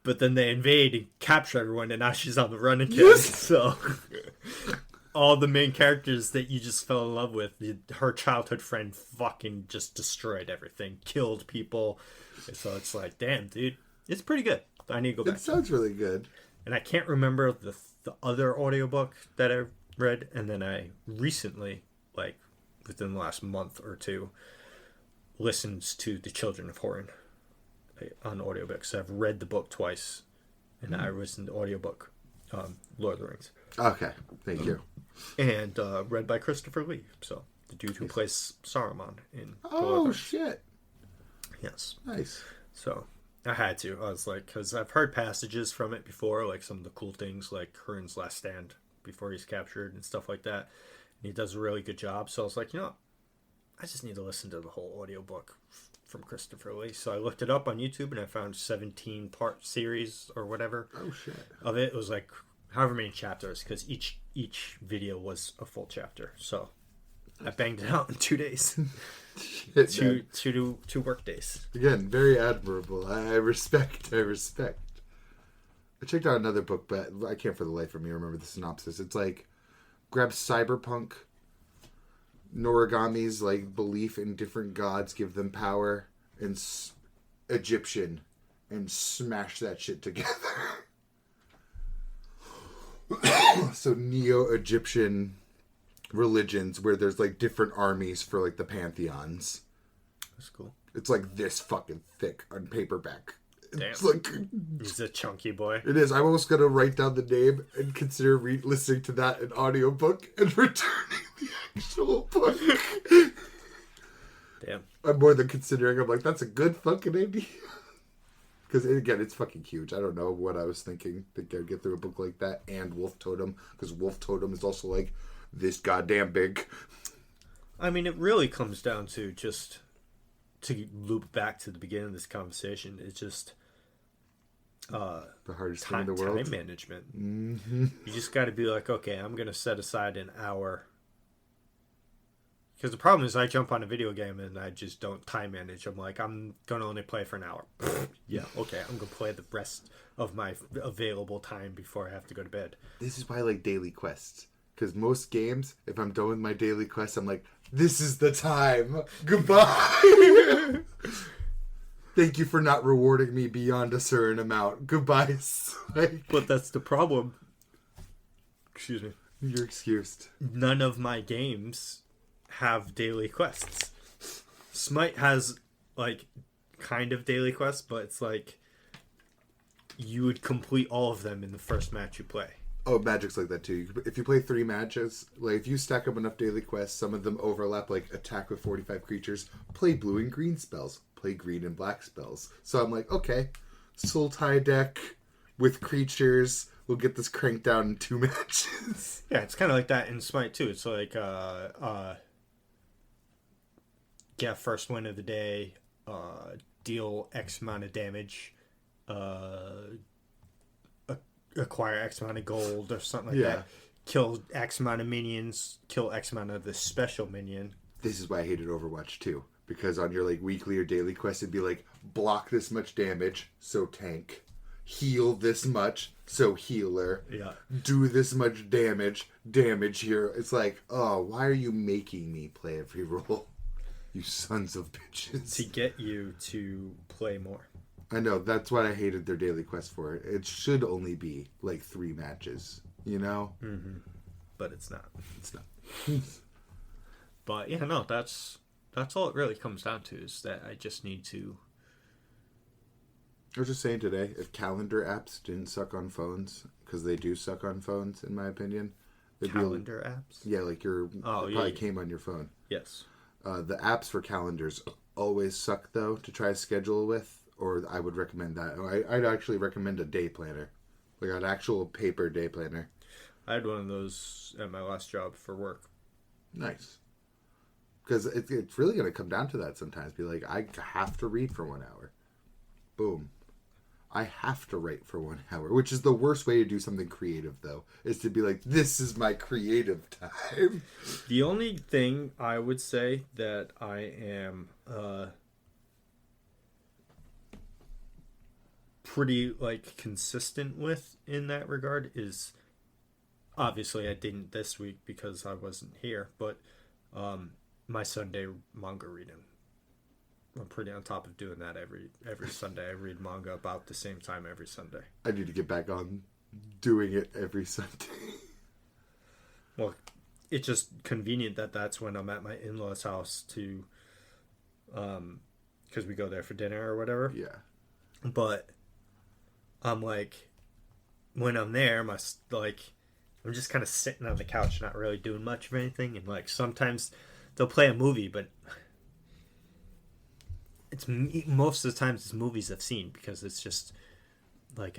but then they invade and capture everyone, and now she's on the run again. Yes! So all the main characters that you just fell in love with, her childhood friend fucking just destroyed everything, killed people. And so it's like, damn, dude, it's pretty good. I need to go back. It sounds really good. And I can't remember the other audiobook that I read, and then I recently, like within the last month or two, listened to The Children of Horin on audiobook. So I've read the book twice, and I listened to the audiobook, Lord of the Rings. Okay, thank you. And read by Christopher Lee, so the dude who plays Saruman in Oh, shit. Yes. Nice. So I had to. I was like, because I've heard passages from it before, like some of the cool things, like Hurin's last stand before he's captured and stuff like that. And he does a really good job. So I was like, I just need to listen to the whole audiobook from Christopher Lee. So I looked it up on YouTube and I found 17-part series or whatever. Oh shit! Of it. It was like however many chapters, because each video was a full chapter. So I banged it out in 2 days. Shit, two work days. Again, very admirable. I respect. I checked out another book, but I can't for the life of me remember the synopsis. It's like, grab cyberpunk, Noragami's like belief in different gods give them power, and Egyptian, and smash that shit together. So Neo-Egyptian religions where there's like different armies for like the pantheons. That's cool. It's like this fucking thick on paperback. Damn. It's like, he's a chunky boy. it is. I'm almost gonna write down the name and consider listening to that in audiobook and returning the actual book. Damn. I'm more than considering. I'm like, that's a good fucking idea. Because again, it's fucking huge. I don't know what I was thinking. Think I'd get through a book like that and Wolf Totem, because Wolf Totem is also like this goddamn big. I mean, it really comes down to, just to loop back to the beginning of this conversation, it's just The hardest thing in the world. Time management. Mm-hmm. You just got to be like, okay, I'm going to set aside an hour. Because the problem is I jump on a video game and I just don't time manage. I'm like, I'm going to only play for an hour. Yeah, okay, I'm going to play the rest of my available time before I have to go to bed. This is why I like daily quests. Because most games, if I'm done with my daily quest, I'm like, this is the time. Goodbye. Thank you for not rewarding me beyond a certain amount. Goodbye. But that's the problem. Excuse me. You're excused. None of my games have daily quests. Smite has, like, kind of daily quests, but it's like you would complete all of them in the first match you play. Oh, Magic's like that too. If you play 3 matches, like if you stack up enough daily quests, some of them overlap, like attack with 45 creatures, play blue and green spells, play green and black spells. So I'm like, okay, Sultai deck with creatures, we'll get this cranked down in 2 matches. Yeah, it's kind of like that in Smite too. It's like, get first win of the day, deal X amount of damage, acquire X amount of gold or something like that. Kill X amount of minions, kill X amount of the special minion. This is why I hated Overwatch too. Because on your like weekly or daily quest, it'd be like, block this much damage, so tank. Heal this much, so healer. Yeah. Do this much damage here. It's like, oh, why are you making me play every role? You sons of bitches. To get you to play more. I know, that's what I hated their daily quest for. It should only be like 3 matches, you know? Mm-hmm. But it's not. It's not. But yeah, no, that's all it really comes down to, is that I just need to... I was just saying today, if calendar apps didn't suck on phones, because they do suck on phones, in my opinion. Calendar apps? Yeah, like it probably came on your phone. Yes. The apps for calendars always suck, though, to try to schedule with. Or I would recommend that. I'd actually recommend a day planner. Like an actual paper day planner. I had one of those at my last job for work. Nice. Because it's really going to come down to that sometimes. Be like, I have to read for 1 hour. Boom. I have to write for 1 hour. Which is the worst way to do something creative, though. Is to be like, this is my creative time. The only thing I would say that I am... pretty like consistent with in that regard is, obviously I didn't this week because I wasn't here, but my Sunday manga reading. I'm pretty on top of doing that every Sunday. I read manga about the same time every Sunday. I need to get back on doing it every Sunday. Well, it's just convenient that that's when I'm at my in-laws' house to because we go there for dinner or whatever. Yeah. But I'm like, when I'm there, I'm just kind of sitting on the couch, not really doing much of anything. And like sometimes they'll play a movie, but it's most of the times it's movies I've seen, because it's just like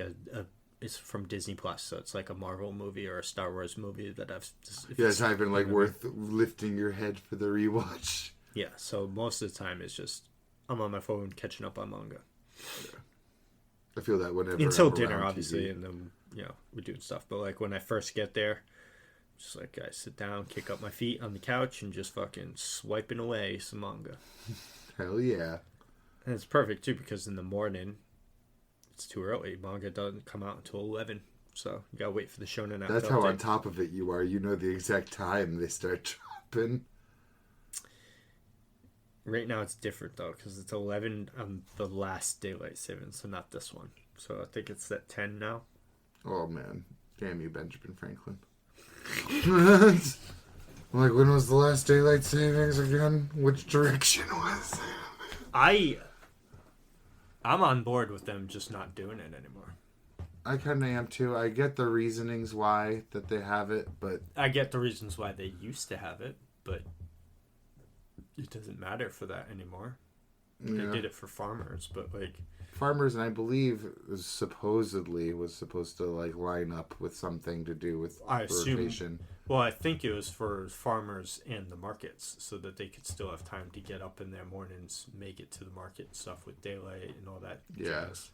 it's from Disney Plus, so it's like a Marvel movie or a Star Wars movie that I've. It's not even like worth lifting your head for the rewatch. Yeah, so most of the time it's just I'm on my phone catching up on manga. I feel that whenever Until I'm dinner, around obviously, TV. and then, we're doing stuff. But, like, when I first get there, just like, I sit down, kick up my feet on the couch, and just fucking swiping away some manga. Hell yeah. And it's perfect, too, because in the morning, it's too early. Manga doesn't come out until 11. So, you gotta wait for the shonen app That's to how update. on top of it you are. You know the exact time they start dropping. Right now it's different though, because it's 11 on the last daylight saving, so not this one. So I think it's at 10 now. Oh man, damn you, Benjamin Franklin. I'm like, when was the last daylight savings again? Which direction was it? I'm on board with them just not doing it anymore. I kind of am too. I get the reasonings why that they have it, but I get the reasons why they used to have it, but it doesn't matter for that anymore. They did it for farmers, but like farmers, and I believe was supposed to like line up with something to do with rotation. Well, I think it was for farmers and the markets, so that they could still have time to get up in their mornings, make it to the market and stuff with daylight and all that. Yeah. Jazz.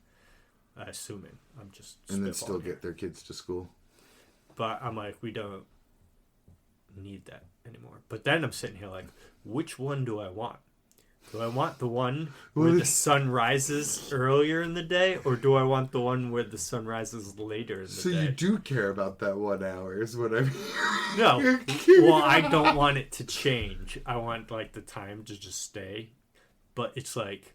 Assuming. I'm just and then still here. get their kids to school. But I'm like, we don't need that anymore. But then I'm sitting here like, which one do I want? Do I want the one where the sun rises earlier in the day, or do I want the one where the sun rises later in the day? So you do care about that 1 hour is what I mean. No. Well, I don't want it to change. I want like the time to just stay. But it's like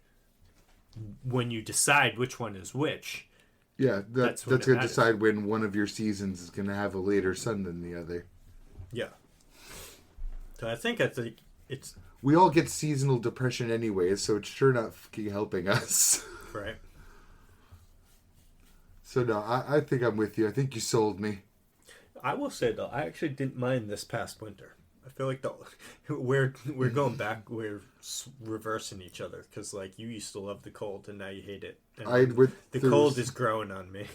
when you decide which one is which. Yeah, that's going to matters. decide when one of your seasons is going to have a later sun than the other. Yeah. So I think it's... We all get seasonal depression anyways, so it's sure not fucking helping us. Right. So no, I think I'm with you. I think you sold me. I will say though, I actually didn't mind this past winter. I feel like we're going back, we're reversing each other, because like you used to love the cold and now you hate it. And the cold is growing on me.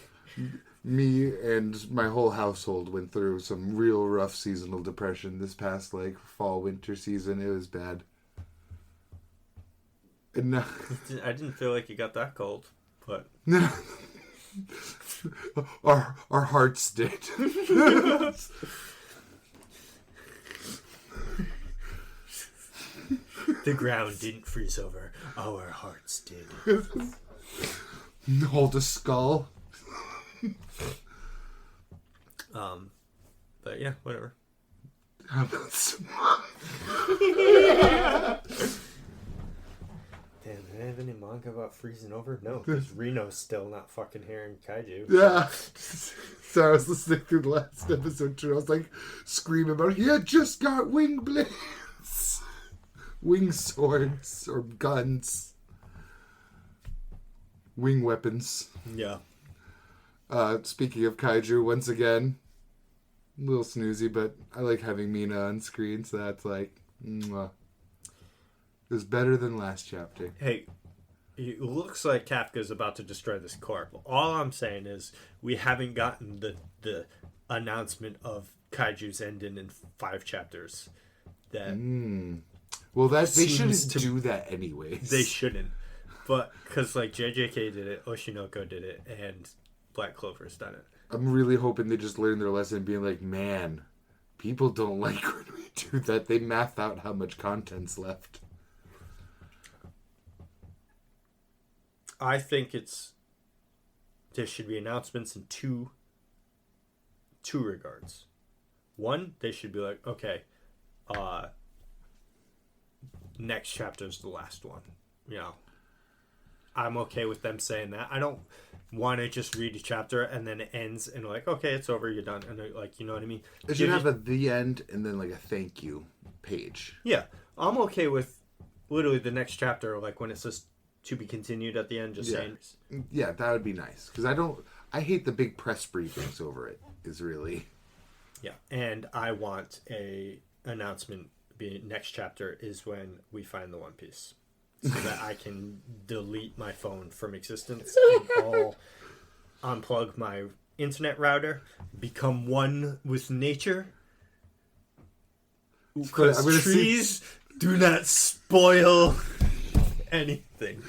Me and my whole household went through some real rough seasonal depression this past like fall winter season. It was bad. And now, I didn't feel like it got that cold, but our hearts did. The ground didn't freeze over. Our hearts did. Hold a skull. But yeah, whatever. How about some... Damn, do I have any manga about freezing over? No, because Reno's still not fucking hearing kaiju. Yeah. So I was listening through the last episode too. I was like screaming about, he had just got wing blades. Wing swords or guns. Wing weapons. Yeah. Speaking of kaiju, once again, a little snoozy, but I like having Mina on screen, so that's like, mwah. It was better than last chapter. Hey, it looks like Kafka's about to destroy this corp. All I'm saying is we haven't gotten the announcement of kaiju's ending in 5 chapters. That Well, they shouldn't do that anyways. They shouldn't. But, because, like, JJK did it, Oshinoko did it, and Black Clover's done it. I'm really hoping they just learn their lesson being like, man, people don't like when we do that. They math out how much content's left. I think there should be announcements in two regards. One, they should be like, okay, next chapter's the last one. You know, I'm okay with them saying that. I don't want to just read a chapter and then it ends and like, okay, it's over, you're done. And like, you know what I mean? It should have the end and then like a thank you page. Yeah, I'm okay with literally the next chapter, like when it says to be continued at the end, just saying. Yeah, that would be nice. Because I hate the big press briefings over it, is really. Yeah, and I want a announcement being next chapter is when we find the One Piece. So that I can delete my phone from existence and all unplug my internet router, become one with nature. Because trees do not spoil anything.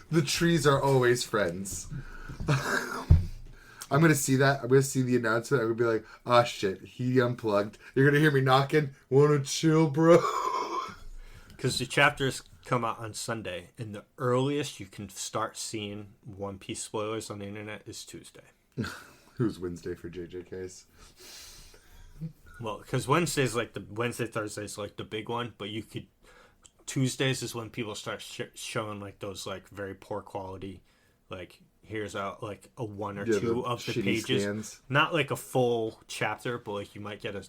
The trees are always friends. I'm gonna see that. I'm gonna see the announcement. I'm gonna be like, "Ah, shit, he unplugged." You're gonna hear me knocking. Wanna chill, bro? Because the chapters come out on Sunday, and the earliest you can start seeing One Piece spoilers on the internet is Tuesday. Who's Wednesday for JJKs? Well, because Wednesday's like Thursday's like the big one, but you could Tuesdays is when people start showing like those like very poor quality, like here's out like a one or two of the pages, scans. Not like a full chapter, but like you might get a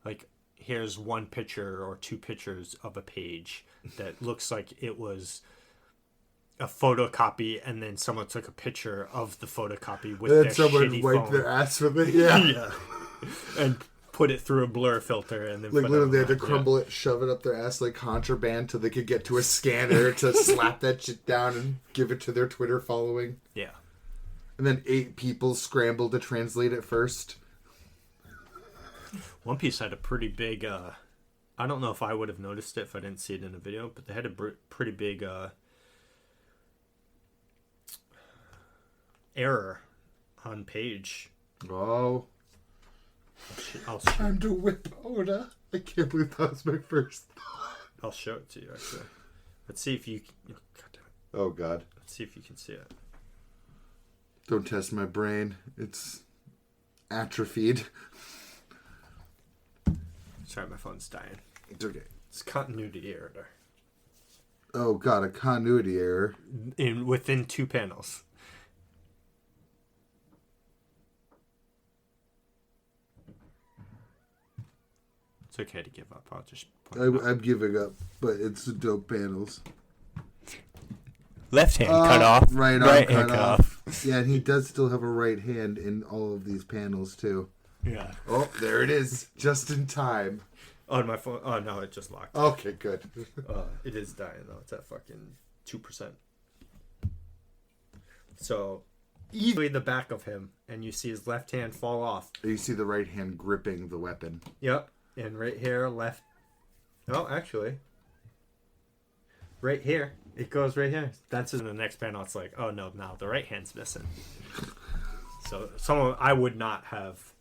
like here's one picture or two pictures of a page that looks like it was a photocopy, and then someone took a picture of the photocopy with their shitty wiped phone. Their ass with it, yeah, yeah, and put it through a blur filter, and then like literally they had to crumble it, shove it up their ass like contraband till they could get to a scanner to slap that shit down and give it to their Twitter following. Yeah, and then 8 people scrambled to translate it first. One Piece had a pretty big. I don't know if I would have noticed it if I didn't see it in a video, but they had a pretty big error on page. Oh. Time to whip Oda. I can't believe that was my first thought. I'll show it to you, actually. Let's see if you... God damn it. Oh, God. Let's see if you can see it. Don't test my brain. It's atrophied. Sorry, my phone's dying. It's okay. It's continuity error there. Oh, God, a continuity error. Within 2 panels. It's okay to give up. I'll just... I'm giving up, but it's dope panels. Left hand cut off. Right hand cut off. Yeah, and he does still have a right hand in all of these panels, too. Yeah. Oh, there it is. Just in time. On my phone. Oh, no, it just locked. Okay, good. It is dying, though. It's at fucking 2%. So, easily the back of him, and you see his left hand fall off. You see the right hand gripping the weapon. Yep. And right here, left. Oh, actually. Right here. It goes right here. That's in the next panel. It's like, oh, no, now the right hand's missing. So, I would not have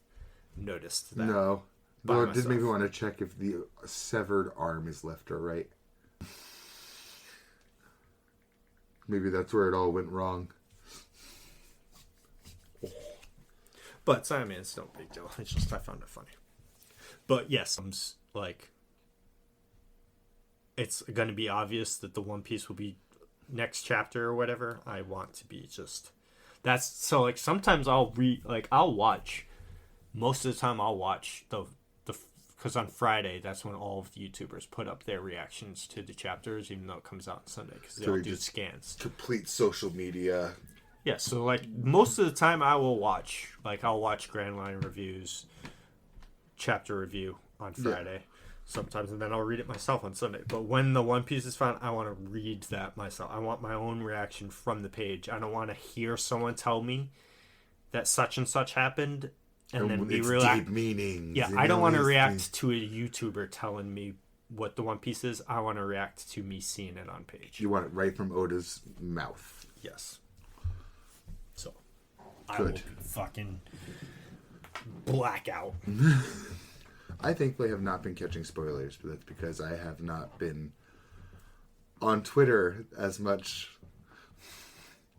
noticed that. No. Well, it did maybe want to check if the severed arm is left or right. Maybe that's where it all went wrong. But, I mean, it's no big deal. It's just I found it funny. But, yes, like, it's going to be obvious that the One Piece will be next chapter or whatever. I want to be just... That's... So, like, sometimes I'll watch... Most of the time I'll watch the because on Friday, that's when all of the YouTubers put up their reactions to the chapters, even though it comes out on Sunday, because they all do scans. Complete social media. Yeah, so, like, most of the time I will watch, like, I'll watch Grand Line reviews, chapter review on Friday, sometimes, and then I'll read it myself on Sunday. But when the One Piece is found, I want to read that myself. I want my own reaction from the page. I don't want to hear someone tell me that such and such happened, and then be deep meanings. Yeah, I don't want to react to a YouTuber telling me what the One Piece is. I want to react to me seeing it on page. You want it right from Oda's mouth. Yes. So, I will fucking blackout. I thankfully have not been catching spoilers, but that's because I have not been on Twitter as much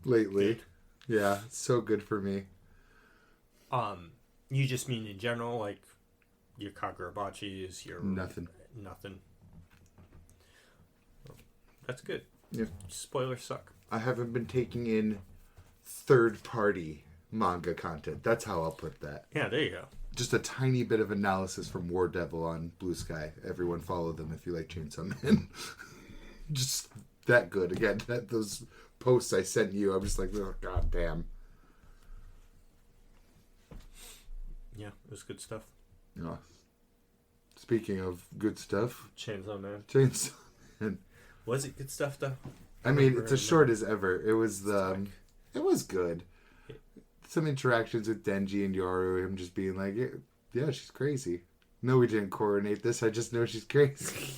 lately. Good. Yeah, it's so good for me. You just mean in general, like your Kagurabachis, your nothing. That's good. Yeah. Spoilers suck. I haven't been taking in third-party manga content. That's how I'll put that. Yeah, there you go. Just a tiny bit of analysis from War Devil on Blue Sky. Everyone follow them if you like Chainsaw Man. Just that good. Again, those posts I sent you, I'm just like, oh, god damn. Yeah, it was good stuff. Oh. Speaking of good stuff. Chainsaw Man. Chainsaw Man. Was it good stuff, though? I mean, it's as short as ever. It was it was good. Some interactions with Denji and Yoru, him just being like, yeah, she's crazy. No, we didn't coordinate this. I just know she's crazy.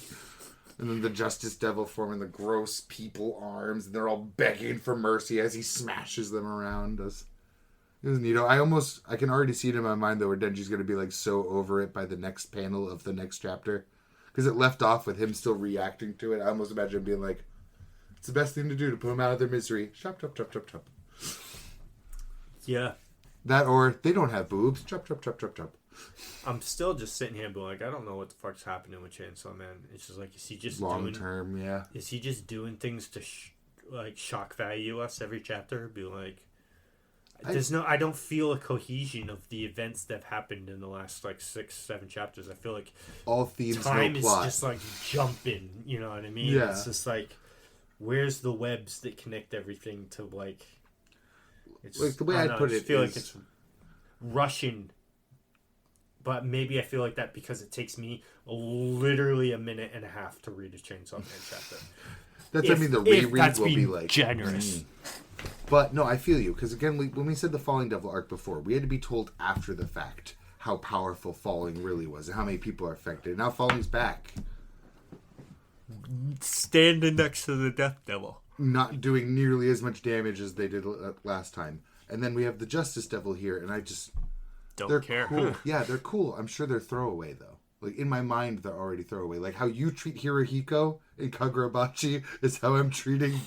And then the Justice Devil forming the gross people arms, and they're all begging for mercy as he smashes them around. It was neat. I can already see it in my mind though, where Denji's gonna be like so over it by the next panel of the next chapter, because it left off with him still reacting to it. I almost imagine him being like, "It's the best thing to do to put them out of their misery." Chop, chop, chop, chop, chop. Yeah. That or they don't have boobs. Chop, chop, chop, chop, chop. I'm still just sitting here being like, I don't know what the fuck's happening with Chainsaw Man. It's just like, is he just long term? Yeah. Is he just doing things to shock value us every chapter? Be like, I don't feel a cohesion of the events that have happened in the last like 6-7 chapters. I feel like all themes, time no is plot. just like jumping. You know what I mean? Yeah. It's just like, where's the webs that connect everything to like? It's like the way I put it, feel like it's rushing. But maybe I feel like that because it takes me literally a minute and a half to read a Chainsaw Man chapter. That's the reread will be like generous. But no, I feel you, because again, when we said the Falling Devil arc before, we had to be told after the fact how powerful Falling really was and how many people are affected. Now Falling's back, standing next to the Death Devil, not doing nearly as much damage as they did last time. And then we have the Justice Devil here, and I just they're care. Cool. Yeah, they're cool. I'm sure they're throwaway though. Like in my mind, they're already throwaway. Like how you treat Hirohiko in Kagurabachi is how I'm treating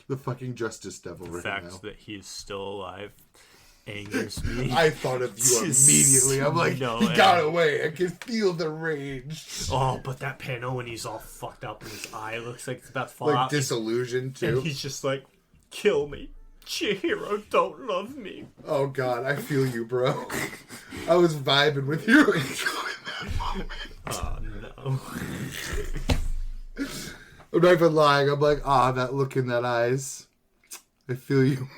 the fucking Justice Devil right now. The fact that he's still alive angers me. I thought of you immediately. I'm like, he got away. I can feel the rage. Oh, but that panel when he's all fucked up and his eye looks like it's about to fall like out. Disillusioned too. And he's just like, kill me. Chihiro don't love me. Oh God, I feel you, bro. I was vibing with you enjoying that moment. Oh no. I'm not even lying. I'm like, that look in that eyes. I feel you.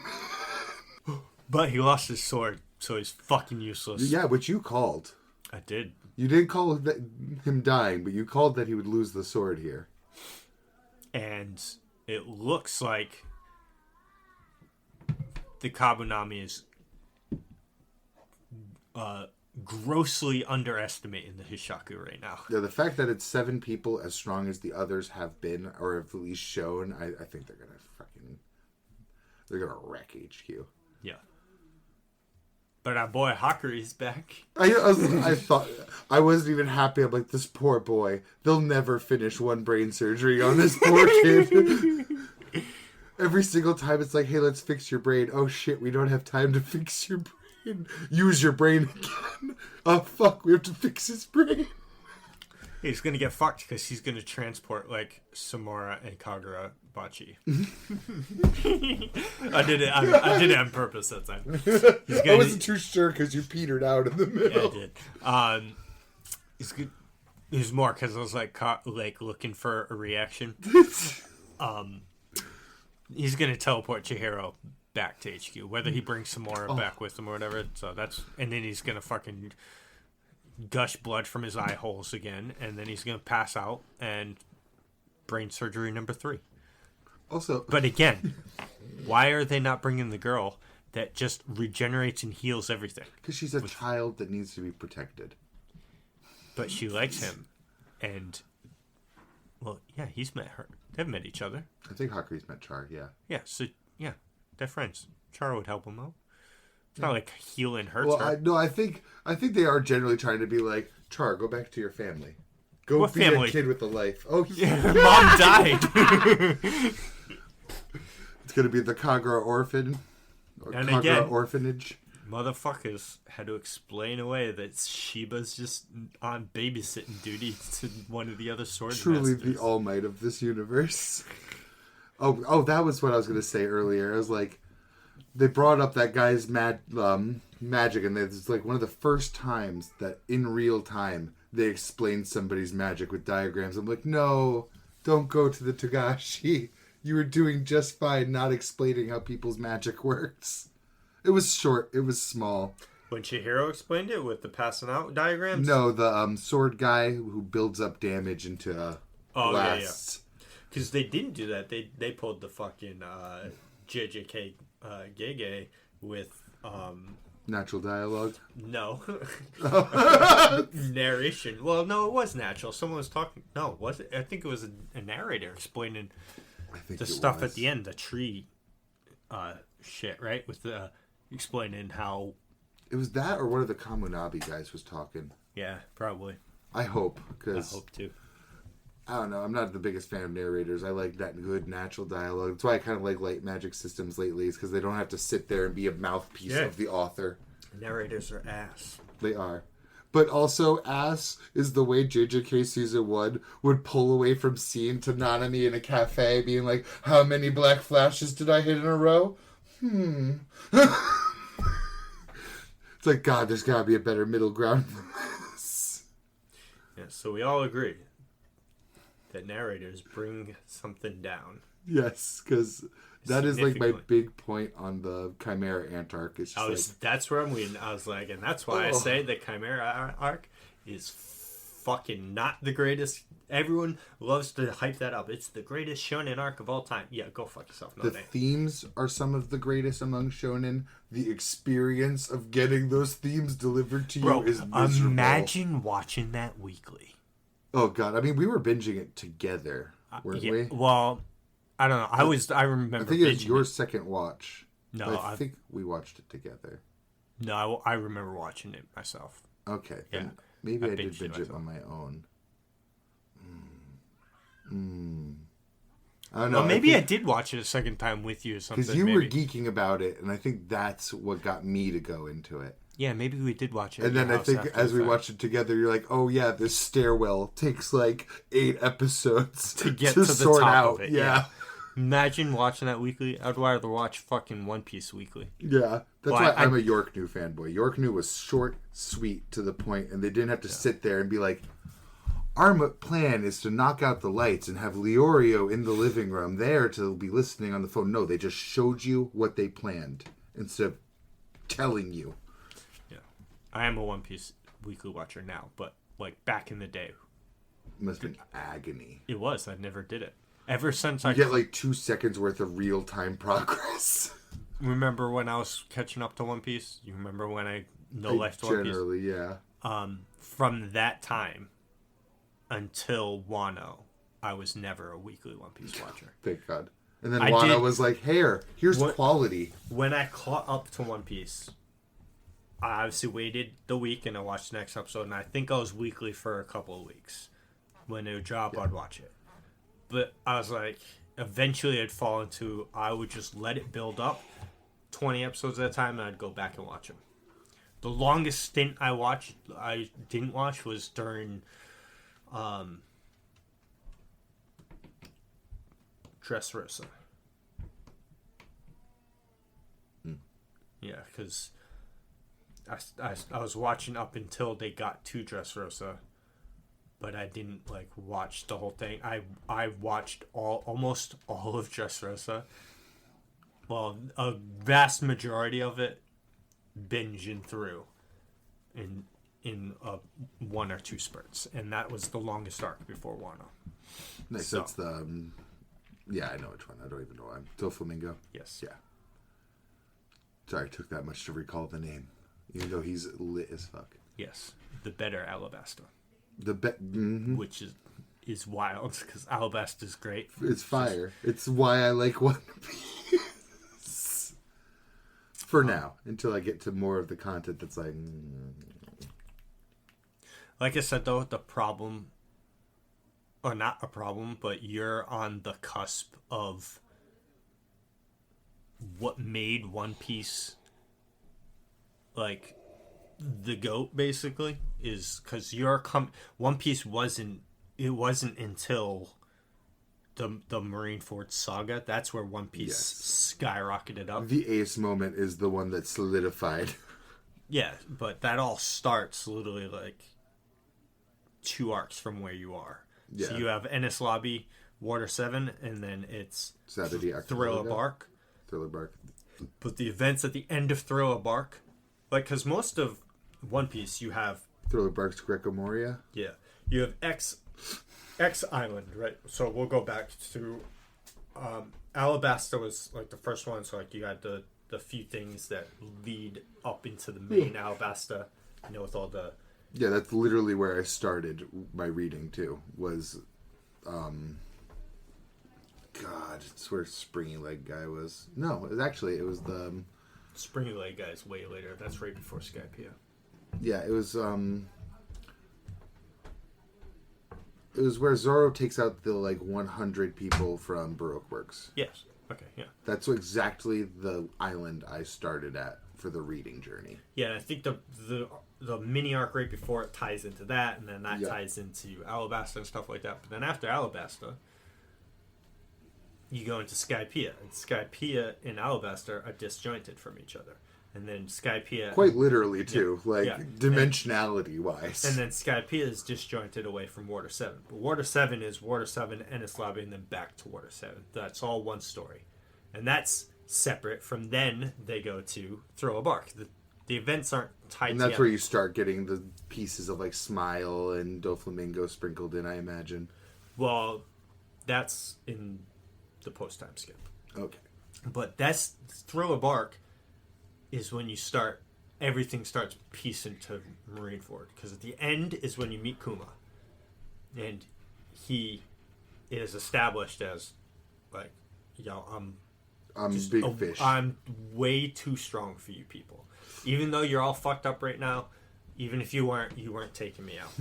But he lost his sword, so he's fucking useless. Yeah, which you called. I did. You didn't call him dying, but you called that he would lose the sword here. And it looks like the Kabunami is grossly underestimating the Hishaku right now. Yeah, the fact that it's 7 people as strong as the others have been, or have at least shown, I think they're gonna wreck HQ. Yeah. But our boy Hakuri's back. I thought I wasn't even happy. I'm like, this poor boy. They'll never finish one brain surgery on this poor kid. Every single time it's like, hey, let's fix your brain. Oh shit, we don't have time to fix your brain. Use your brain again. Oh fuck, we have to fix his brain. He's gonna get fucked because he's gonna transport like Samara and Kagurabachi. I did it on purpose that time. I wasn't too sure because you petered out in the middle. Yeah, I did. He's good. It was more because I was like looking for a reaction. He's gonna teleport Chihiro back to HQ, whether he brings Samara back with him or whatever. So and then he's gonna fucking gush blood from his eye holes again, and then he's gonna pass out and brain surgery number 3. Also, but again, why are they not bringing the girl that just regenerates and heals everything? Because she's a child that needs to be protected. But she likes him, and well, yeah, he's met her. They've met each other. I think Hakuri's met Char. Yeah. Yeah. So yeah, they're friends. Char would help him out. It's not like healing hurts her. I think they are generally trying to be like, Char, go back to your family. Go what be family? a kid with a life. Oh, yeah. Mom died. It's going to be the Kagura orphan. Or and Kagura again, orphanage. Motherfuckers had to explain away that Shiba's just on babysitting duty to one of the other sword Truly masters. the All Might of this universe. Oh, that was what I was going to say earlier. I was like, they brought up that guy's magic, and it's like one of the first times that in real time they explained somebody's magic with diagrams. I'm like, no, don't go to the Togashi. You were doing just fine not explaining how people's magic works. It was short. It was small. When Chihiro explained it with the passing out diagrams? No, the sword guy who builds up damage into blasts. Because they didn't do that. They pulled the fucking JJK Gege with Natural dialogue. No. Narration. Well, no, it was natural. Someone was talking. No, was it? I think it was a narrator explaining the stuff at the end, the tree shit, right? With the explaining how. It was that, or one of the Kamunabi guys was talking. Yeah, probably. I hope, I because hope too. I don't know. I'm not the biggest fan of narrators. I like that good natural dialogue. That's why I kind of like light magic systems lately, is because they don't have to sit there and be a mouthpiece of the author. Narrators are ass. They are. But also, ass is the way JJK Season 1 would pull away from scene to Nanami in a cafe, being like, how many black flashes did I hit in a row? It's like, God, there's got to be a better middle ground than this. Yeah, so we all agree that narrators bring something down. Yes, because that is like my big point on the Chimera Ant arc. It's just that's where I'm leading. I was like, and that's why I say the Chimera arc is fucking not the greatest. Everyone loves to hype that up. It's the greatest shonen arc of all time. Yeah, go fuck yourself. No, the themes are some of the greatest among shonen. The experience of getting those themes delivered to you is miserable. Imagine watching that weekly. Oh god, I mean, we were binging it together, weren't we? Well, I don't know. I remember. I think it was your second watch. No, I think we watched it together. No, I remember watching it myself. Okay, then maybe I did binge it on my own. I don't know. Well, maybe I did watch it a second time with you or something. Because you were geeking about it, and I think that's what got me to go into it. Yeah, maybe we did watch it. And then I think as we watched it together, you're like, oh yeah, this stairwell takes like 8 episodes to get to the sort top out. of it. Yeah. Imagine watching that weekly. I'd rather watch fucking One Piece weekly. Yeah. That's why I'm a York New fanboy. York New was short, sweet, to the point, and they didn't have to sit there and be like, our plan is to knock out the lights and have Leorio in the living room there to be listening on the phone. No, they just showed you what they planned instead of telling you. Yeah. I am a One Piece weekly watcher now, but like back in the day. It must have been agony. It was. I never did it. Ever since you get like 2 seconds worth of real-time progress. Remember when I was catching up to One Piece? You remember when I left One Piece? Generally, yeah. From that time until Wano, I was never a weekly One Piece watcher. Thank God. And then Wano was like, here's quality. When I caught up to One Piece, I obviously waited the week and I watched the next episode, and I think I was weekly for a couple of weeks. When it would drop, I'd watch it. But I was like, eventually I'd fall into, I would just let it build up 20 episodes at a time, and I'd go back and watch them. The longest stint I didn't watch was during Dressrosa. Yeah, because I was watching up until they got to Dressrosa, but I didn't like watch the whole thing. I watched almost all of Dressrosa. Well, a vast majority of it binging through in 1 or 2 spurts, and that was the longest arc before Wano. Nice. So, that's the yeah, I know which one. I don't even know. I'm still Flamingo. Yes. Yeah. Sorry, it took that much to recall the name, even though he's lit as fuck. Yes, the better Alabasta. Which is wild because Alabasta is great. It's fire. It's why I like One Piece. For now, until I get to more of the content that's like. Like I said, though, the problem, or not a problem, but you're on the cusp of what made One Piece like the GOAT, basically, is because One Piece wasn't until the Marineford Saga. That's where One Piece skyrocketed up. The Ace moment is the one that solidified. Yeah, but that all starts literally like 2 arcs from where you are. Yeah. So you have Ennis Lobby, Water 7, and then it's Thriller Bark. Thriller Bark. But the events at the end of Thriller Bark, like, because most of One Piece, you have Thriller Bark's Greco Moria. Yeah, you have X Island, right? So we'll go back to Alabasta was like the first one. So like you had the the few things that lead up into the main Alabasta, with all the... Yeah, that's literally where I started my reading, too, was, God, it's where Springy Leg Guy was. No, it was the... Springy Leg Guy is way later. That's right before Skypiea. Yeah, it was where Zoro takes out the, 100 people from Baroque Works. Yes. Okay, yeah. That's exactly the island I started at for the reading journey. Yeah, and I think the mini arc right before it ties into that, and then that ties into Alabasta and stuff like that. But then after Alabasta, you go into Skypiea, and Skypiea and Alabasta are disjointed from each other. And then Skypiea... Quite literally, too, dimensionality-wise. And then Skypiea is disjointed away from Water 7. But Water 7 is Water 7, Enies Lobby, and then back to Water 7. That's all one story. And that's separate from then they go to Throw a Bark. The events aren't tied And that's together. where you start getting the pieces of, Smile and Doflamingo sprinkled in, I imagine. Well, that's in the post-time skip. Okay. But that's Throw a Bark is when you start, everything starts piecing to Marineford. Because at the end is when you meet Kuma. And he is established as, I'm big fish. I'm way too strong for you people. Even though you're all fucked up right now, even if you weren't taking me out.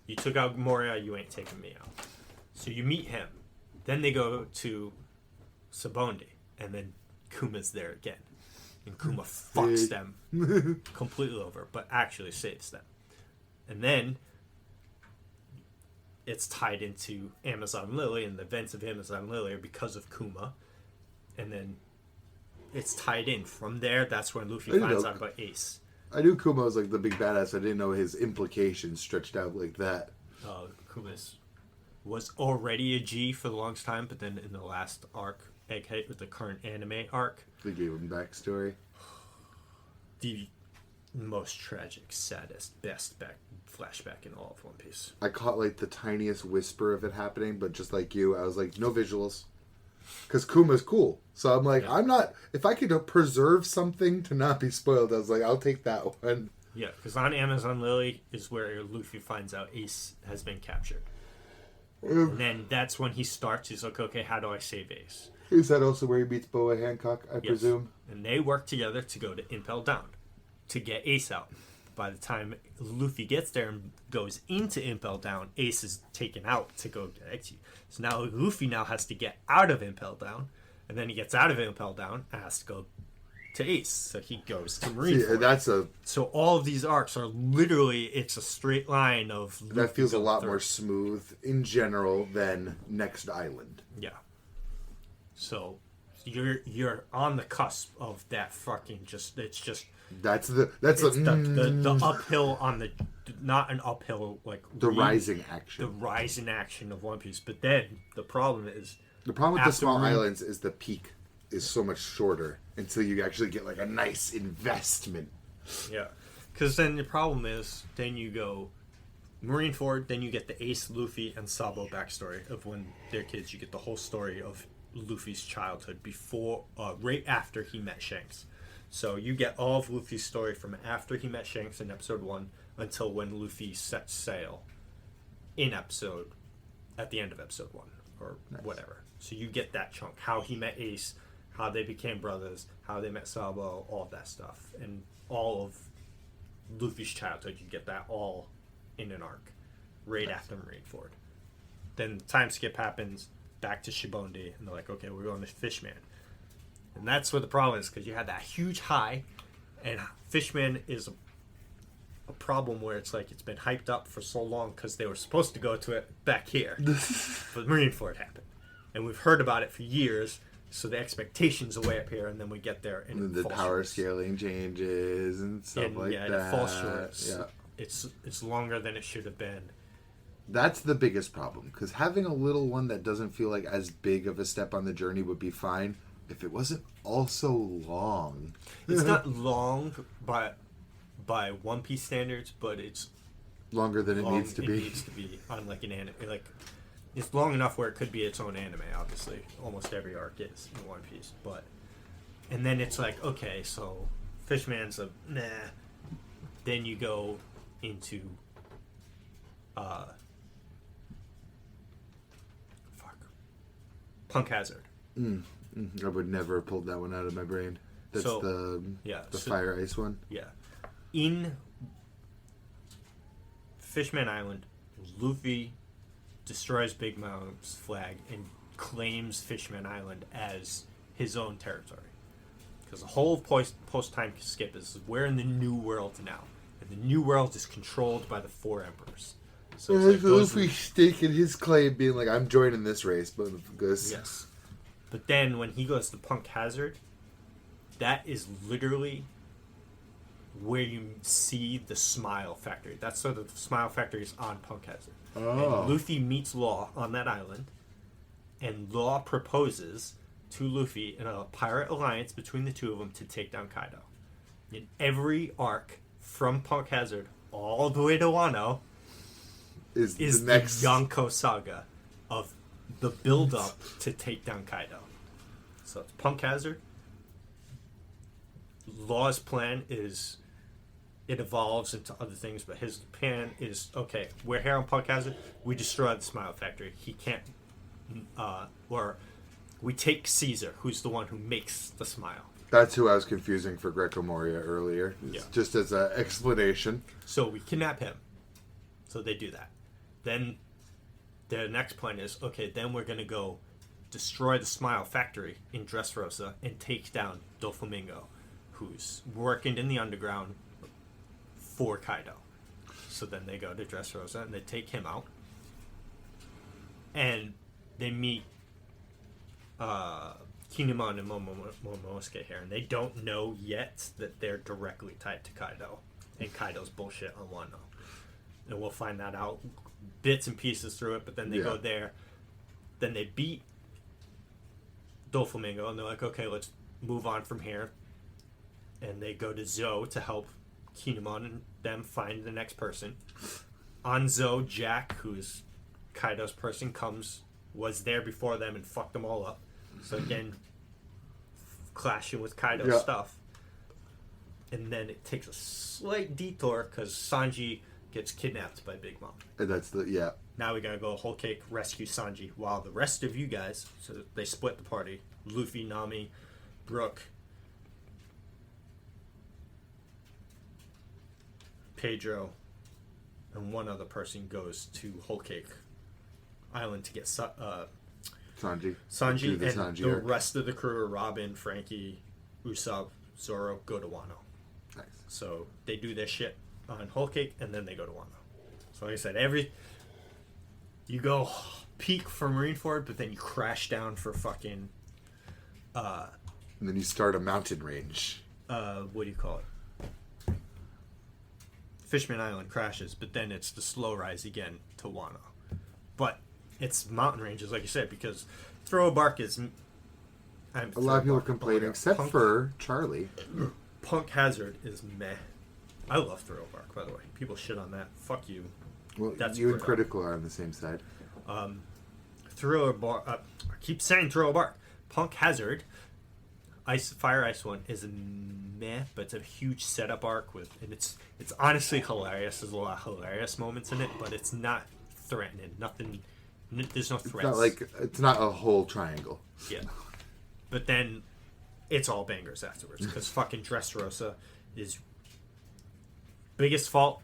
You took out Moria, you ain't taking me out. So you meet him. Then they go to Sabondi. And then Kuma's there again. And Kuma fucks them completely over, but actually saves them. And then it's tied into Amazon Lily, and the events of Amazon Lily are because of Kuma. And then it's tied in. From there, that's when Luffy finds out about Ace. I knew Kuma was the big badass. I didn't know his implications stretched out like that. Kuma was already a G for the longest time, but then in the last arc, Egghead with the current anime arc, they gave him backstory. The most tragic, saddest, best flashback in all of One Piece. I caught the tiniest whisper of it happening, but just like you, I was no visuals. Because Kuma's cool. So I'm I'm not, if I could preserve something to not be spoiled, I was I'll take that one. Yeah, because on Amazon Lily is where Luffy finds out Ace has been captured. And then that's when he starts, he's okay, how do I save Ace? Is that also where he meets Boa Hancock, I presume? And they work together to go to Impel Down to get Ace out. By the time Luffy gets there and goes into Impel Down, Ace is taken out to go get X. So now Luffy has to get out of Impel Down, and then he gets out of Impel Down and has to go to Ace. So he goes to Marineford. So all of these arcs are literally, it's a straight line of Luffy. That feels a lot more smooth in general than Next Island. Yeah. So you're on the cusp of that fucking that's the uphill on the, not an uphill the rising action. The rising action of One Piece. But then the problem with the small islands is the peak is so much shorter until you actually get a nice investment. Yeah. Because then the problem is then you go Marineford, then you get the Ace, Luffy, and Sabo backstory of when they're kids. You get the whole story of Luffy's childhood before, right after he met Shanks. So you get all of Luffy's story from after he met Shanks in episode 1 until when Luffy sets sail at the end of episode 1 or whatever. So you get that chunk, how he met Ace, how they became brothers, how they met Sabo, all of that stuff, and all of Luffy's childhood. You get that all in an arc right after Marineford. Then time skip happens back to Shibondi, and they're okay, we're going to Fishman. And that's what the problem is, because you had that huge high, and Fishman is a problem where it's it's been hyped up for so long because they were supposed to go to it back here. But Marineford happened. And we've heard about it for years, so the expectations are way up here, and then we get there, and the power scaling changes and stuff that. And it falls short. It's longer than it should have been. That's the biggest problem, because having a little one that doesn't feel as big of a step on the journey would be fine if it wasn't also long. It's not long by One Piece standards, but it's longer than it needs to be. It needs to be on an anime. It's long enough where it could be its own anime. Obviously, almost every arc is in One Piece, but And then it's like, okay, so Fishman's a nah. Then you go into Punk Hazard. I would never have pulled that one out of my brain. That's So, the fire ice one. Yeah. In Fishman Island, Luffy destroys Big Mom's flag and claims Fishman Island as his own territory. Because the whole post-time skip is we're in the new world now. And the new world is controlled by the four emperors. So it's like Luffy staking his claim, being like, I'm joining this race. But yes. But then when he goes to Punk Hazard, that is literally where you see the Smile Factory. That's so the Smile Factory is on Punk Hazard. Oh. And Luffy meets Law on that island, and Law proposes to Luffy in a pirate alliance between the two of them to take down Kaido. In every arc from Punk Hazard all the way to Wano is the next Yonko saga of the build-up to take down Kaido. So it's Punk Hazard. Law's plan is it evolves into other things, but his plan is, okay, we're here on Punk Hazard, we destroy the Smile Factory. He can't, or we take Caesar, who's the one who makes the smile. That's who I was confusing for Greco Moria earlier. Yeah. Just as an explanation. So we kidnap him. So they do that. Then their next plan is, okay, then we're going to go destroy the Smile Factory in Dressrosa and take down Doflamingo, who's working in the underground for Kaido. So then they go to Dressrosa and they take him out. And they meet Kinemon and Momonosuke here, and they don't know yet that they're directly tied to Kaido and Kaido's bullshit on Wano. And we'll find that out bits and pieces through it, but then they go there. Then they beat Doflamingo, and they're like, okay, let's move on from here. And they go to Zou to help Kinemon and them find the next person. On Zou, Jack, who's Kaido's person, was there before them and fucked them all up. So again, clashing with Kaido's stuff. And then it takes a slight detour because Sanji gets kidnapped by Big Mom. And that's Now we gotta go whole cake rescue Sanji while the rest of you guys, so they split the party. Luffy, Nami, Brook, Pedro, and one other person goes to Whole Cake Island to get Sanji and Sanji the rest of the crew, Robin, Frankie, Usopp, Zoro, go to Wano. Nice. So they do their shit on Whole Cake, and then they go to Wano. So like I said, you go peak for Marineford, but then you crash down for fucking and then you start a mountain range. What do you call it? Fishman Island crashes, but then it's the slow rise again to Wano. But it's mountain ranges, like you said, because Throw a Bark is... A lot of people are complaining, except for Charlie. Punk Hazard is meh. I love Throw a Bark, by the way. People shit on that. Fuck you. Well, you and Critical are on the same side. Throw a Bark... I keep saying Throw a Bark. Punk Hazard, Fire Ice one, is meh, but it's a huge setup arc and it's honestly hilarious. There's a lot of hilarious moments in it, but it's not threatening. Nothing. There's no threats. It's not a whole triangle. Yeah, but then it's all bangers afterwards because fucking Dressrosa is biggest fault,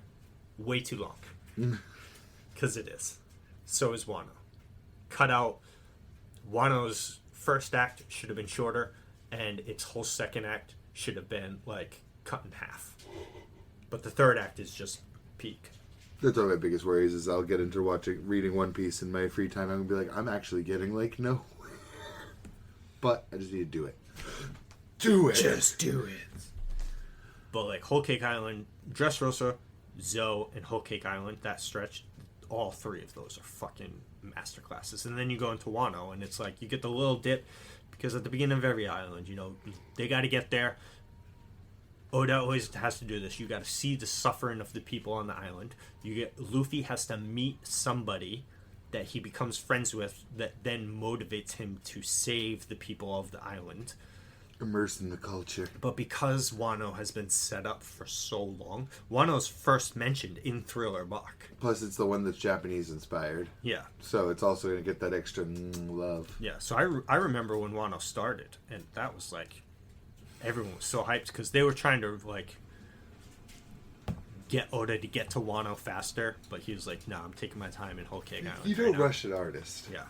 way too long. Because it is. So is Wano. Cut out Wano's first act should have been shorter, and its whole second act should have been cut in half. But the third act is just peak. That's one of my biggest worries is I'll get into reading One Piece in my free time. I'm gonna be like, I'm actually getting no. But I just need to do it. Just do it. But Whole Cake Island, Dressrosa, Zou, and Whole Cake Island, that stretch, all three of those are fucking masterclasses. And then you go into Wano, and it's you get the little dip, because at the beginning of every island, they got to get there. Oda always has to do this. You got to see the suffering of the people on the island. Luffy has to meet somebody that he becomes friends with that then motivates him to save the people of the island. Immersed in the culture. But because Wano has been set up for so long, Wano's first mentioned in Thriller Bark. Plus, it's the one that's Japanese inspired. Yeah. So it's also going to get that extra love. Yeah, so I remember when Wano started, and that was like, everyone was so hyped because they were trying to like get Oda to get to Wano faster, but he was like, "No, I'm taking my time in Whole Cake Island." You don't rush an artist. Yeah.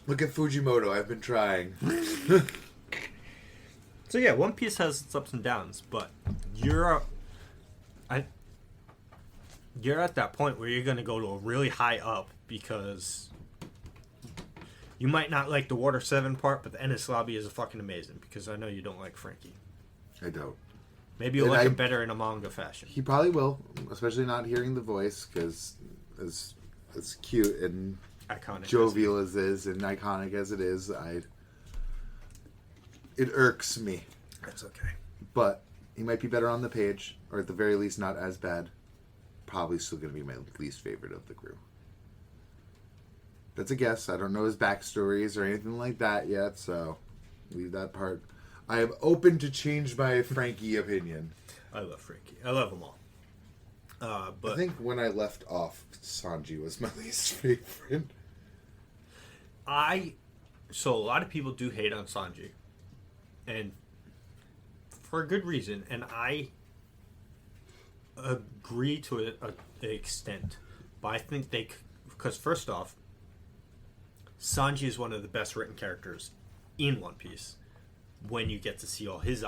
Look at Fujimoto. I've been trying. So yeah, One Piece has its ups and downs, but you're at that point where you're gonna go to a really high up because you might not like the Water 7 part, but the Ennis Lobby is fucking amazing because I know you don't like Frankie. I don't. Maybe you'll like him better in a manga fashion. He probably will, especially not hearing the voice, because as cute and iconic, jovial as it is, and iconic as it is, it irks me. That's okay. But he might be better on the page, or at the very least not as bad. Probably still going to be my least favorite of the crew. That's a guess. I don't know his backstories or anything like that yet, so leave that part. I am open to change my Frankie opinion. I love Frankie. I love them all. But I think when I left off, Sanji was my least favorite. So a lot of people do hate on Sanji, and for a good reason, and I agree to an extent, but I think because first off, Sanji is one of the best written characters in One Piece when you get to see all his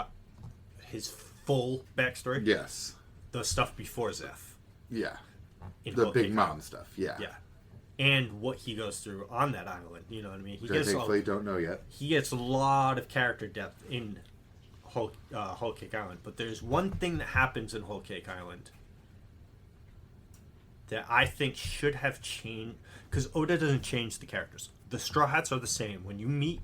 full backstory. Yes. The stuff before Zeph. Yeah. In the Whole Big Cake Mom Island. stuff. Yeah. Yeah. And what he goes through on that island. You know what I mean? Which I thankfully don't know yet. He gets a lot of character depth in Whole Cake Island. But there's one thing that happens in Whole Cake Island that I think should have changed. Because Oda doesn't change the characters. The Straw Hats are the same. When you meet,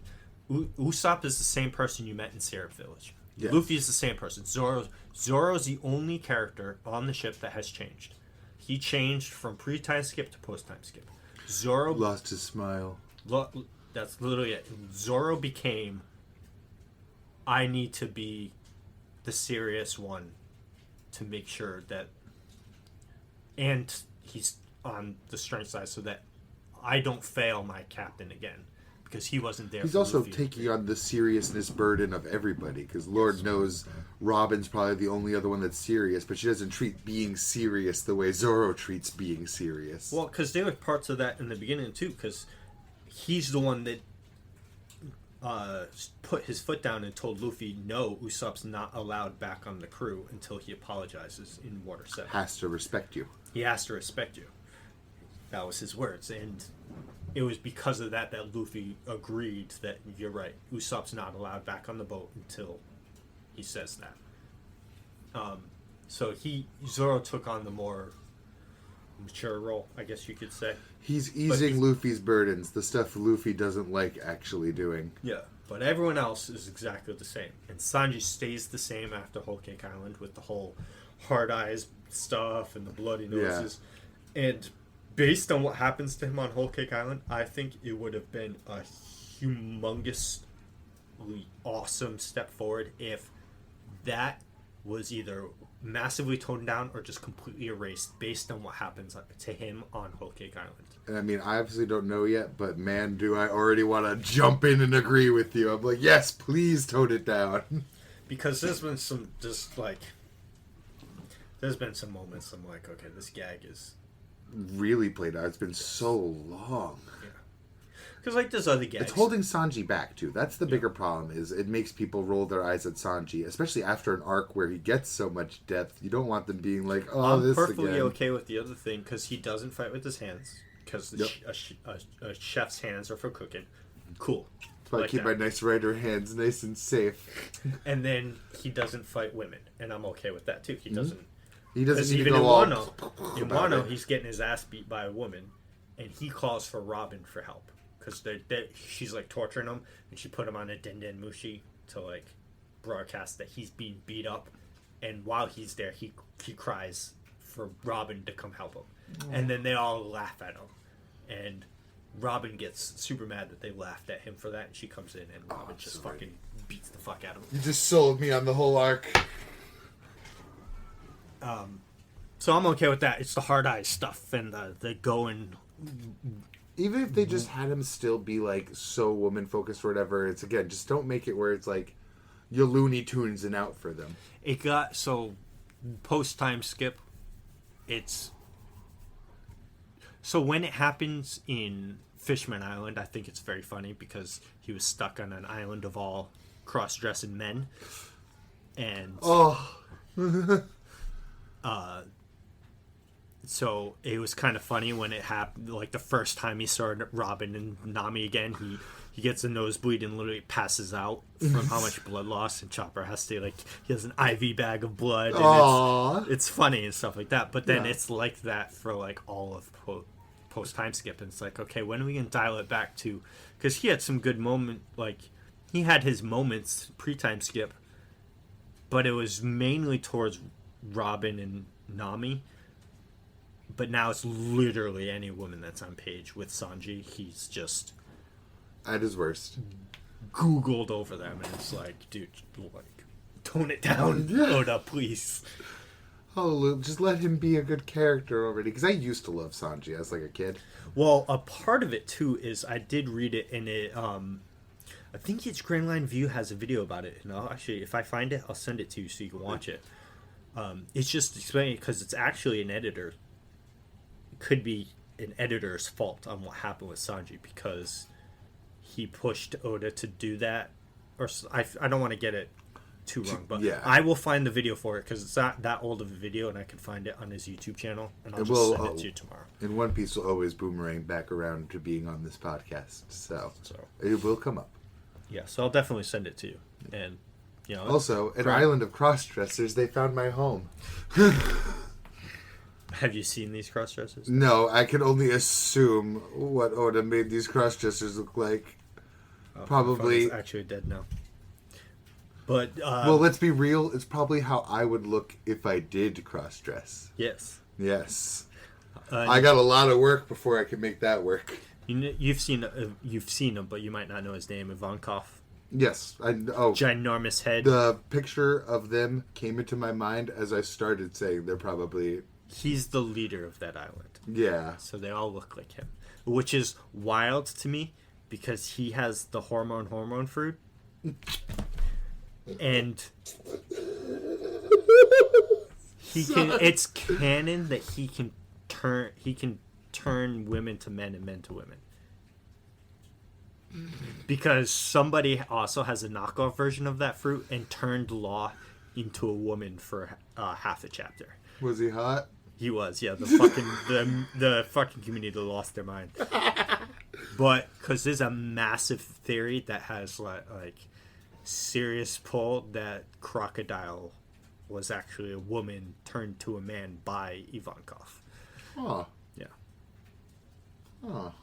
Usopp is the same person you met in Syrup Village. Yes. Luffy is the same person. Zoro's the only character on the ship that has changed. He changed from pre-time skip to post-time skip. Zoro lost his smile. That's literally it. Zoro became, I need to be the serious one to make sure that, and he's on the strength side so that I don't fail my captain again. Because he wasn't there. He's also taking on the seriousness burden of everybody. Because Lord knows Robin's probably the only other one that's serious, but she doesn't treat being serious the way Zoro treats being serious. Well, because there were parts of that in the beginning too. Because he's the one that put his foot down and told Luffy, "No, Usopp's not allowed back on the crew until he apologizes in Water 7. Has to respect you. He has to respect you." That was his words, and it was because of that Luffy agreed that you're right. Usopp's not allowed back on the boat until he says that. So Zoro took on the more mature role, I guess you could say. He's easing Luffy's burdens, the stuff Luffy doesn't like actually doing. Yeah, but everyone else is exactly the same. And Sanji stays the same after Whole Cake Island with the whole hard eyes stuff and the bloody noses. Yeah. And based on what happens to him on Whole Cake Island, I think it would have been a humongously awesome step forward if that was either massively toned down or just completely erased based on what happens to him on Whole Cake Island. And I mean, I obviously don't know yet, but man, do I already want to jump in and agree with you. I'm like, yes, please tone it down. Because there's been some there's been some moments I'm like, okay, this gag is really played out. It's been so long. Yeah. Because like there's other gags. It's holding Sanji back too. That's the bigger problem. Is it makes people roll their eyes at Sanji, especially after an arc where he gets so much depth. You don't want them being like, "Oh, this again." I'm perfectly okay with the other thing because he doesn't fight with his hands because a chef's hands are for cooking. Cool. That's why I keep my nice writer hands nice and safe. And then he doesn't fight women, and I'm okay with that too. He doesn't. He doesn't even in Wano, he's getting his ass beat by a woman, and he calls for Robin for help because she's like torturing him, and she put him on a Denden Mushi to like broadcast that he's being beat up, and while he's there, he cries for Robin to come help him, and then they all laugh at him, and Robin gets super mad that they laughed at him for that, and she comes in, and Robin just fucking beats the fuck out of him. You just sold me on the whole arc. So I'm okay with that. It's the hard eyes stuff and the going. Even if they just had him still be like so woman focused or whatever, it's again just don't make it where it's like you're Looney Tunes and out for them. It got so post time skip. It's so when it happens in Fishman Island, I think it's very funny because he was stuck on an island of all cross-dressing men, and so it was kind of funny when it happened. Like the first time he saw Robin and Nami again, he gets a nosebleed and literally passes out from how much blood loss, and Chopper has to he has an IV bag of blood, and it's funny and stuff like that. But then it's like that for like all of post time skip, and it's like, okay, when are we gonna dial it back to? Because he had some good he had his moments pre-time skip, but it was mainly towards Robin and Nami. But now it's literally any woman that's on page with Sanji. He's just at his worst. Googled over them, and it's like, dude, like, tone it down, Oda, please. Oh, just let him be a good character already. Because I used to love Sanji as like a kid. Well, a part of it too is I did read it, and it I think it's Grand Line View has a video about it. And actually, if I find it, I'll send it to you so you can watch it. It's just explaining because it's actually an editor. It could be an editor's fault on what happened with Sanji because he pushed Oda to do that. Or I don't want to get it too wrong, but I will find the video for it because it's not that old of a video, and I can find it on his YouTube channel, and I'll just send it to you tomorrow. And One Piece will always boomerang back around to being on this podcast, so it will come up. Yeah, so I'll definitely send it to you, and also an island of cross-dressers. They found my home. Have you seen these cross-dressers? No, I can only assume what Oda made these cross-dressers look like. Probably actually dead now. But well, let's be real. It's probably how I would look if I did cross-dress. Yes. I got a lot of work before I could make that work. You've seen him, but you might not know his name, Ivankov. Yes, ginormous head. The picture of them came into my mind as I started saying they're probably. He's the leader of that island. Yeah. So they all look like him, which is wild to me because he has the hormone fruit, and he can. It's canon that he can turn women to men and men to women. Because somebody also has a knockoff version of that fruit and turned Law into a woman for half a chapter. Was he hot? He was, yeah. The fucking community lost their mind. But because there's a massive theory that has like serious pull that Crocodile was actually a woman turned to a man by Ivankov. Oh. Yeah. Oh.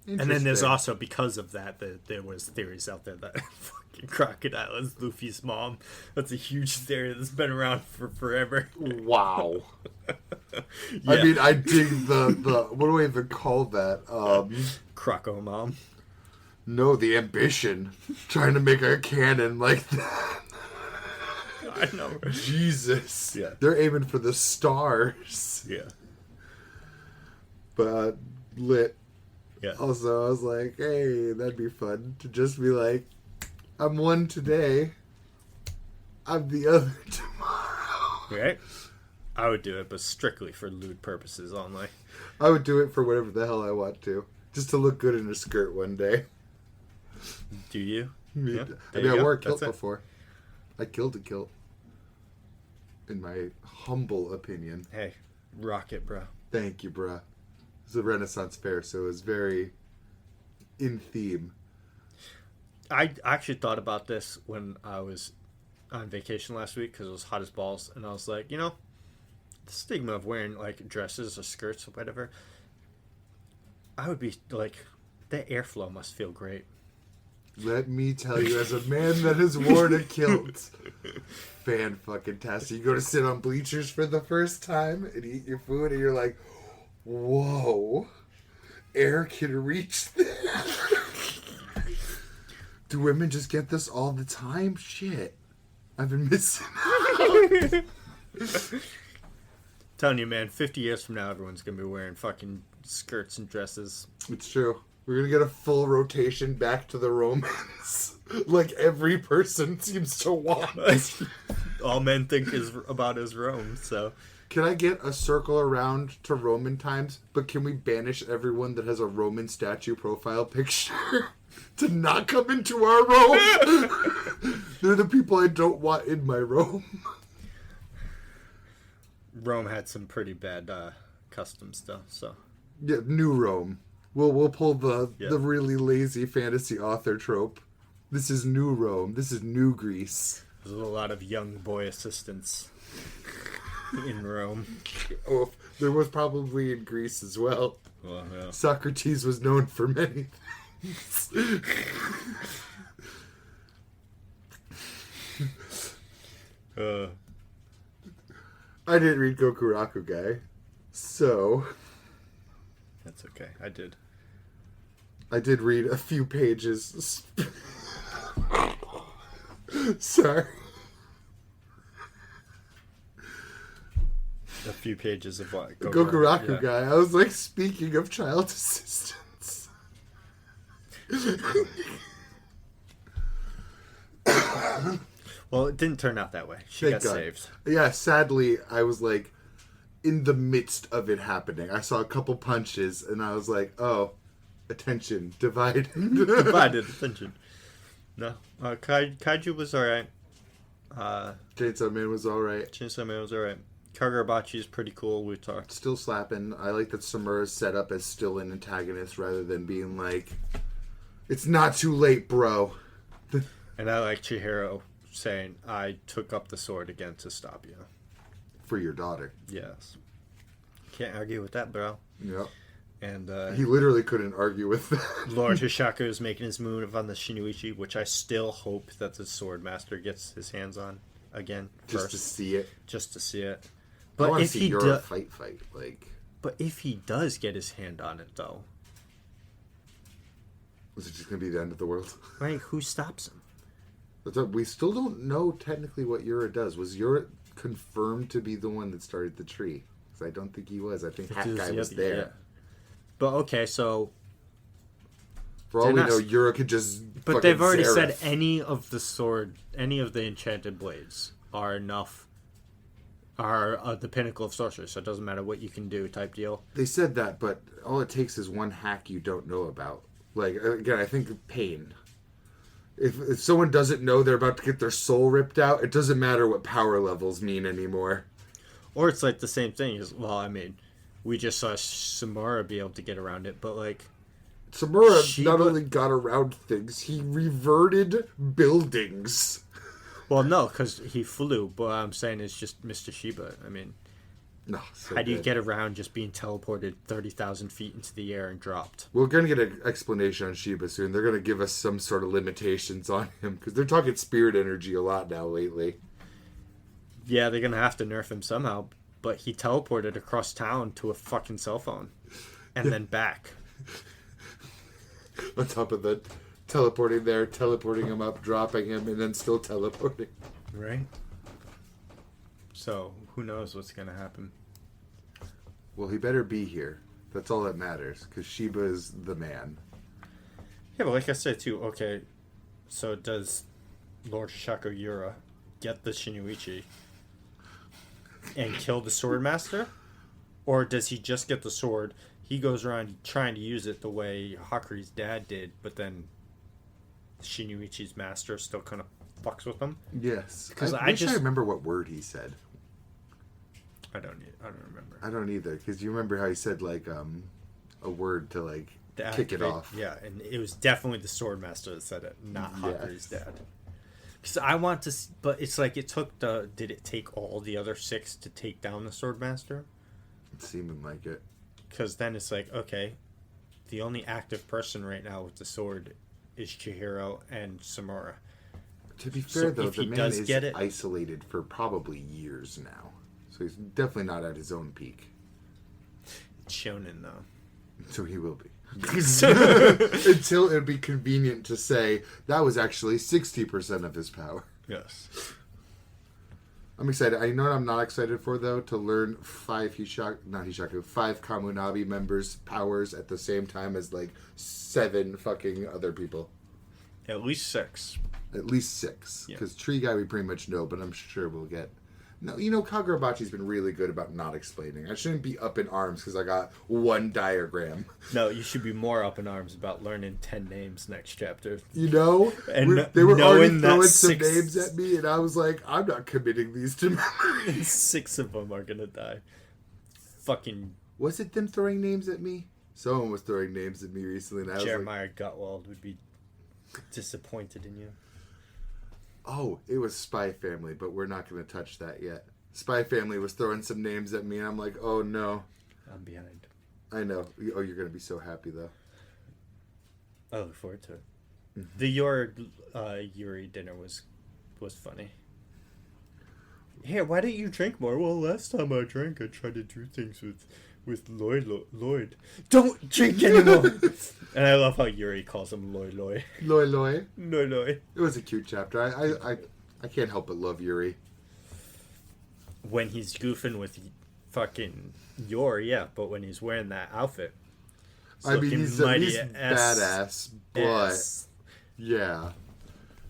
And then there's also, because of that there was theories out there that fucking Crocodile is Luffy's mom. That's a huge theory that's been around for forever. Wow. Yeah. I mean, I dig the what do I even call that? Croco mom. No, the ambition. Trying to make a canon like that. I know. Jesus. Yeah. They're aiming for the stars. Yeah. But lit. Yeah. Also, I was like, hey, that'd be fun to just be like, I'm one today, I'm the other tomorrow. Right? I would do it, but strictly for lewd purposes only. I would do it for whatever the hell I want to. Just to look good in a skirt one day. Do you? Yeah. I mean, I wore a kilt before. I killed a kilt. In my humble opinion. Hey, rock it, bro. Thank you, bro. It's a Renaissance fair, so it was very in theme. I actually thought about this when I was on vacation last week because it was hot as balls, and I was like, the stigma of wearing like dresses or skirts or whatever, I would be like, that airflow must feel great. Let me tell you, as a man that has worn a kilt, fan-fucking-tastic. You go to sit on bleachers for the first time and eat your food, and you're like, whoa, air can reach there. Do women just get this all the time? Shit. I've been missing out. Telling you, man, 50 years from now, everyone's going to be wearing fucking skirts and dresses. It's true. We're going to get a full rotation back to the Romans. Like every person seems to want. All men think is about is Rome, so... Can I get a circle around to Roman times, but can we banish everyone that has a Roman statue profile picture to not come into our Rome? They're the people I don't want in my Rome. Rome had some pretty bad customs, though, so... Yeah, New Rome. We'll pull the really lazy fantasy author trope. This is New Rome. This is New Greece. There's a lot of young boy assistants in Rome. Oh, there was probably in Greece as well. Well, yeah. Socrates was known for many things. I didn't read Kagurabachi, guy. So... That's okay. I did. I did read a few pages. Sorry. A few pages of what? Kagurabachi guy. I was like, speaking of child assistance. Well, it didn't turn out that way. She got saved. Yeah, sadly, I was like, in the midst of it happening. I saw a couple punches, and I was like, oh, attention, divided. Divided attention. No. Kaiju was alright. Chainsaw Man was alright. Chainsaw Man was alright. Kagurabachi is pretty cool. We talked. Still slapping. I like that Samura's set up as still an antagonist rather than being like, it's not too late, bro. And I like Chihiro saying, I took up the sword again to stop you. For your daughter. Yes. Can't argue with that, bro. Yep. And he literally couldn't argue with that. Lord Hishaku is making his move on the Shinuichi, which I still hope that the Sword Master gets his hands on again. Just to see it. Just to see it. But I want to see your fight, like. But if he does get his hand on it, though, is it just gonna be the end of the world? Like, who stops him? We still don't know technically what Yura does. Was Yura confirmed to be the one that started the tree? Because I don't think he was. I think that guy was there. Yeah. But okay, so for all we know, Yura could just. But they've already said any of the enchanted blades are enough. Are the pinnacle of sorcery, so it doesn't matter what you can do, type deal. They said that, but all it takes is one hack you don't know about. Like again, I think pain. If someone doesn't know they're about to get their soul ripped out, it doesn't matter what power levels mean anymore. Or it's like the same thing. Well, I mean, we just saw Samura be able to get around it, but like... Samura not only got around things, he reverted buildings. Well, no, because he flew, but what I'm saying is just Mr. Shiba. I mean, no, how do you get around just being teleported 30,000 feet into the air and dropped? We're going to get an explanation on Shiba soon. They're going to give us some sort of limitations on him, because they're talking spirit energy a lot now lately. Yeah, they're going to have to nerf him somehow, but he teleported across town to a fucking cell phone, and then back. On top of the teleporting there, teleporting him up, dropping him, and then still teleporting. Right. So, who knows what's going to happen. Well, he better be here. That's all that matters, because Shiba is the man. Yeah, but like I said, too, okay, so does Lord Hishaku Yura get the Shinuichi and kill the Sword Master? Or does he just get the sword, he goes around trying to use it the way Hakuri's dad did, but then Shinuichi's master still kind of fucks with him? Yes. Because I remember what word he said. I don't remember. I don't either, because you remember how he said, like, a word to, like, kick it off. Yeah, and it was definitely the Sword Master that said it, not Hakuri's dad. Because I want to... But it's like it took the... Did it take all the other 6 to take down the Sword Master? It seemed like it. Because then it's like, okay, the only active person right now with the sword is Chihiro and Samura. To be fair, though, the man is isolated for probably years now. So he's definitely not at his own peak. Shonen, though. So he will be. Until it would be convenient to say that was actually 60% of his power. Yes. I'm excited. I know what I'm not excited for, though, to learn 5 Kamunabi members' powers at the same time as, like, 7 fucking other people. At least 6. At least 6. Because Tree Guy we pretty much know, but I'm sure we'll get... No, Kagurabachi's been really good about not explaining. I shouldn't be up in arms because I got 1 diagram. No, you should be more up in arms about learning 10 names next chapter. And they were already throwing some names at me, and I was like, I'm not committing these to memory. 6 of them are gonna die. Fucking... Was it them throwing names at me? Someone was throwing names at me recently, and I was Jeremiah Gutwald would be disappointed in you. Oh, it was Spy Family, but we're not going to touch that yet. Spy Family was throwing some names at me, and I'm like, oh no. I'm behind. I know. Oh, you're going to be so happy, though. I look forward to it. Mm-hmm. The Yuri dinner was funny. Hey, why didn't you drink more? Well, last time I drank, I tried to do things with Lloyd. Don't drink anymore! And I love how Yuri calls him Loy. Loy. Loy. It was a cute chapter. I can't help but love Yuri. When he's goofing with fucking Yuri, yeah, but when he's wearing that outfit. I mean, he's badass, but... Yeah.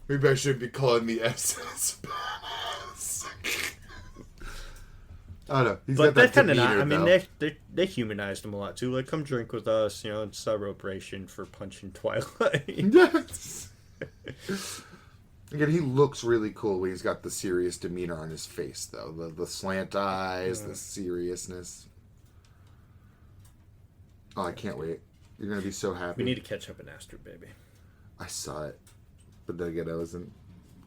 Maybe I shouldn't be calling the SS badass. I don't know. He's but got that kind of not. demeanor, I mean, though. they humanized him a lot too. Like, come drink with us, it's celebration for punching Twilight. Yes. Again, he looks really cool when he's got the serious demeanor on his face, though. The slant eyes, the seriousness. Oh, I can't wait. You're gonna be so happy. We need to catch up in Astro Baby. I saw it, but then again, I wasn't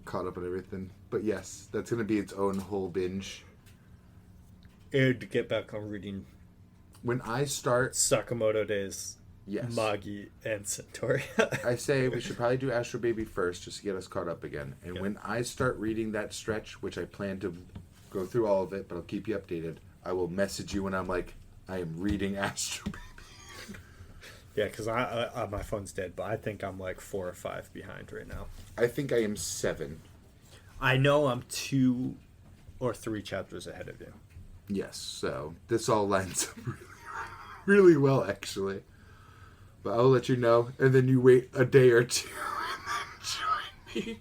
caught up on everything. But yes, that's gonna be its own whole binge. And to get back on reading when I start Sakamoto Days, yes, Magi, and Centauri. I say we should probably do Astro Baby first just to get us caught up again. And when I start reading that stretch, which I plan to go through all of it, but I'll keep you updated, I will message you when I'm like, I am reading Astro Baby. Yeah, because my phone's dead, but I think I'm like 4 or 5 behind right now. I think I am 7. I know I'm 2 or 3 chapters ahead of you. Yes, so this all lines up really, really well, actually. But I'll let you know, and then you wait a day or 2 and then join me.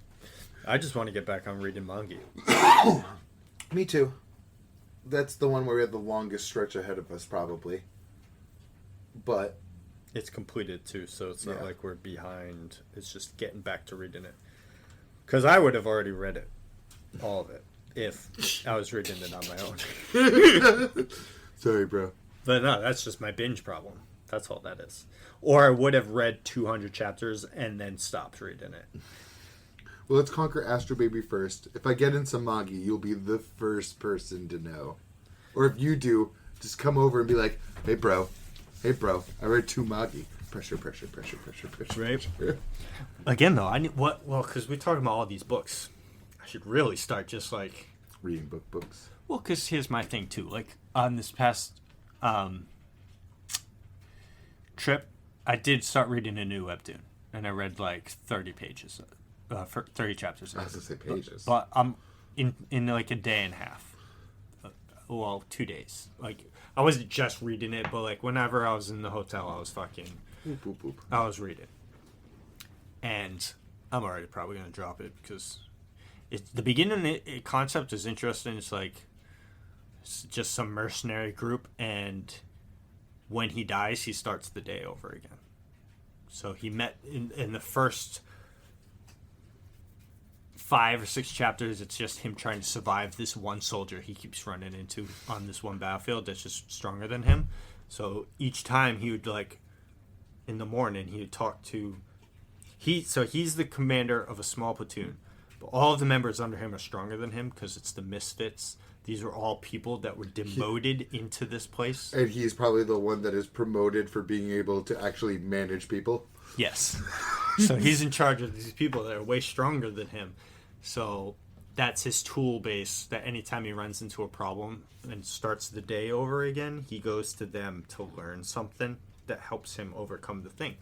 I just want to get back on reading manga. Me too. That's the one where we have the longest stretch ahead of us, probably. But it's completed too, so it's not like we're behind. It's just getting back to reading it. Because I would have already read it, all of it, if I was reading it on my own. Sorry, bro. But no, that's just my binge problem. That's all that is. Or I would have read 200 chapters and then stopped reading it. Well, let's conquer Astro Baby first. If I get into Magi, you'll be the first person to know. Or if you do, just come over and be like, hey, bro, I read 2 Magi. Pressure. Right? Again, though, I need what? Well, because we're talking about all these books. I should really start just like reading books. Well, because here's my thing too. Like on this past trip, I did start reading a new webtoon, and I read like 30 pages, 30 chapters. I was gonna say pages, but I'm in like a day and a half. Well, 2 days. Like I wasn't just reading it, but like whenever I was in the hotel, I was fucking. I was reading, and I'm already probably gonna drop it because it's the beginning. Concept is interesting. It's like it's just some mercenary group, and when he dies, he starts the day over again. So he met in the first 5 or 6 chapters. It's just him trying to survive this one soldier he keeps running into on this one battlefield that's just stronger than him. So each time he would like. In the morning, he would talk to... he's the commander of a small platoon. But all of the members under him are stronger than him because it's the misfits. These are all people that were demoted into this place. And he's probably the one that is promoted for being able to actually manage people. Yes. So he's in charge of these people that are way stronger than him. So that's his tool base that anytime he runs into a problem and starts the day over again, he goes to them to learn something that helps him overcome the thing.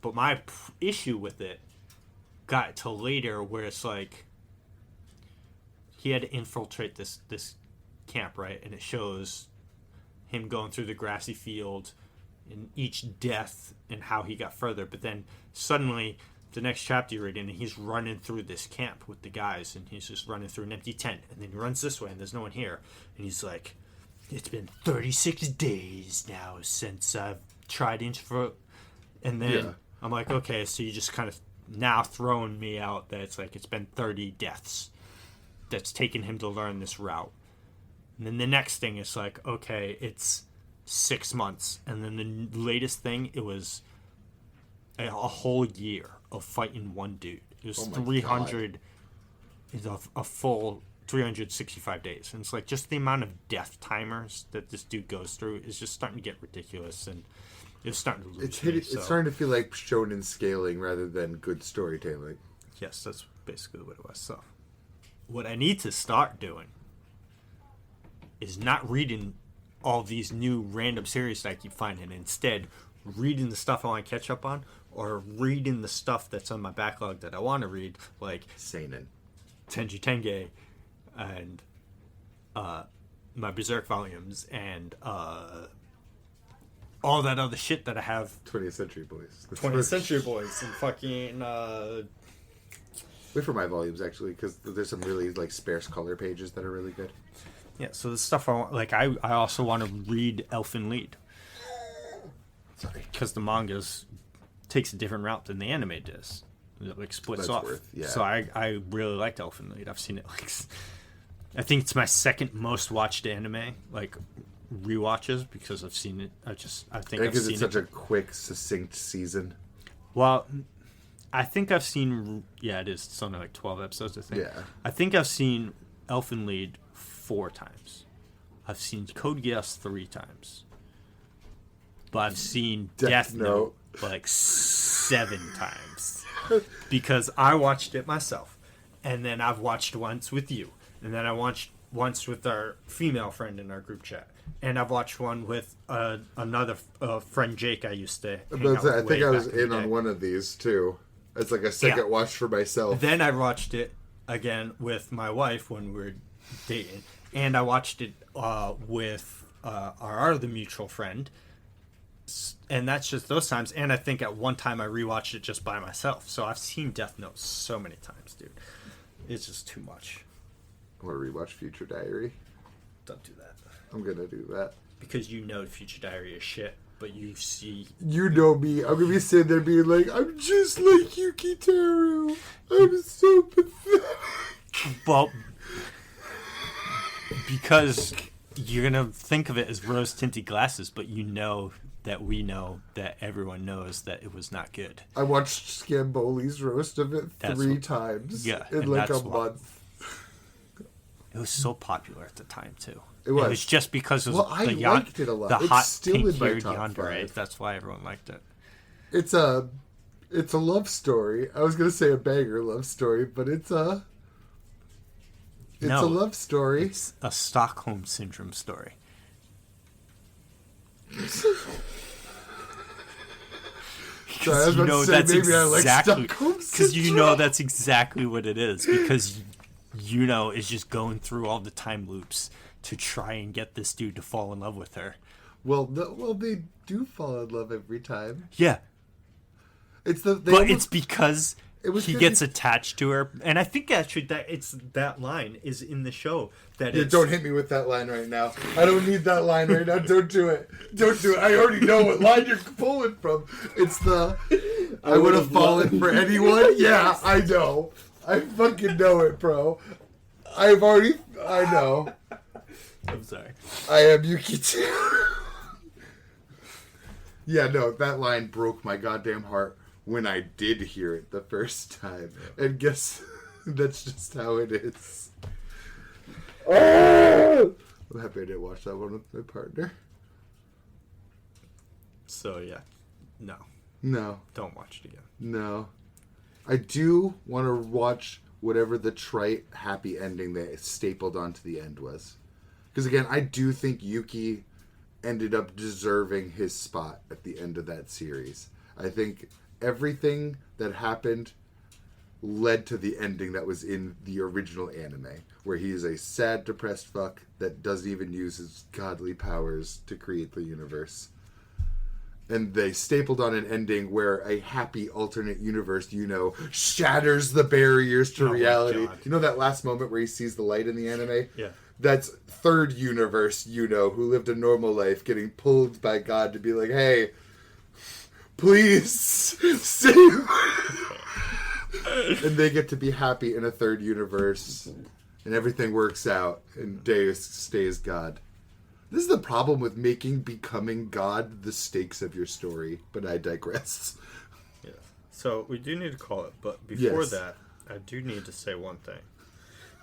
But my issue with it got till later, where it's like he had to infiltrate this camp, right? And it shows him going through the grassy field and each death and how he got further. But then suddenly the next chapter you're reading, and he's running through this camp with the guys, and he's just running through an empty tent, and then he runs this way and there's no one here, and he's like, it's been 36 days now since I've tried intro, and then I'm like, okay, so you just kind of now throwing me out that it's like it's been 30 deaths that's taken him to learn this route. And then the next thing is like, okay, it's 6 months. And then the latest thing, it was a whole year of fighting one dude. It was 300, is a full 365 days. And it's like just the amount of death timers that this dude goes through is just starting to get ridiculous. And it's starting to lose me. It's starting to feel like shonen scaling rather than good storytelling. Yes, that's basically what it was. So what I need to start doing is not reading all these new random series that I keep finding. Instead, reading the stuff I want to catch up on, or reading the stuff that's on my backlog that I want to read, like Seinen, Tenji Tenge, and my Berserk volumes, and all that other shit that I have. 20th Century Boys. 20th Century Boys and fucking... Wait for my volumes, actually, because there's some really, like, sparse color pages that are really good. Yeah, so the stuff I want... Like, I also want to read Elfen Lied. Sorry. Because the mangas takes a different route than the anime does. It, like, splits off. So I really liked Elfen Lied. I've seen it, like... I think it's my second most watched anime, like... rewatches, because I've seen it. I think I've seen it. Because it's such a quick, succinct season. Well, I think I've seen... Yeah, it is something like 12 episodes, I think. Yeah. I think I've seen Elfen Lied 4 times. I've seen Code Geass 3 times. But I've seen Death Note like 7 times. Because I watched it myself. And then I've watched once with you. And then I watched once with our female friend in our group chat. And I've watched one with another friend, Jake, I used to hang out with. I think I was in on one of these, too. It's like a second watch for myself. Then I watched it again with my wife when we were dating. And I watched it with our other mutual friend. And that's just those times. And I think at one time I rewatched it just by myself. So I've seen Death Note so many times, dude. It's just too much. I want to rewatch Future Diary. Don't do that. I'm going to do that. Because you know Future Diary is shit, but you see... You know me. I'm going to be sitting there being like, I'm just like Yuki Teru. I'm so pathetic. Well, because you're going to think of it as rose-tinted glasses, but you know that we know that everyone knows that it was not good. I watched Scamboli's roast of it 3 times in like a month. It was so popular at the time, too. It was. It was just because of liked it a lot. The it's hot still pink-haired in my top yandere. 5. That's why everyone liked it. It's a love story. I was going to say a banger love story, but it's a love story. It's a Stockholm Syndrome story. Because you know that's exactly what it is. Because you know is just going through all the time loops to try and get this dude to fall in love with her. Well, they do fall in love every time. Yeah, it's because he gets attached to her, and I think actually that line is in the show. Don't hit me with that line right now. I don't need that line right now. Don't do it. Don't do it. I already know what line you're pulling from. It's the I would have fallen for anyone. Yeah, I know. I fucking know it, bro. I know. I'm sorry. I am Yuki too. Yeah, no, that line broke my goddamn heart when I did hear it the first time. And guess that's just how it is. Oh! I'm happy I didn't watch that one with my partner. So, yeah. No. Don't watch it again. No. I do want to watch whatever the trite happy ending they stapled onto the end was. Because again, I do think Yuki ended up deserving his spot at the end of that series. I think everything that happened led to the ending that was in the original anime, where he is a sad, depressed fuck that doesn't even use his godly powers to create the universe. And they stapled on an ending where a happy alternate universe, shatters the barriers to reality. You know that last moment where he sees the light in the anime? Yeah. That's third universe, who lived a normal life, getting pulled by God to be like, hey, please save. And they get to be happy in a third universe, and everything works out, and Deus stays God. This is the problem with making becoming God the stakes of your story, but I digress. Yeah. So we do need to call it, but before Yes. that, I do need to say one thing.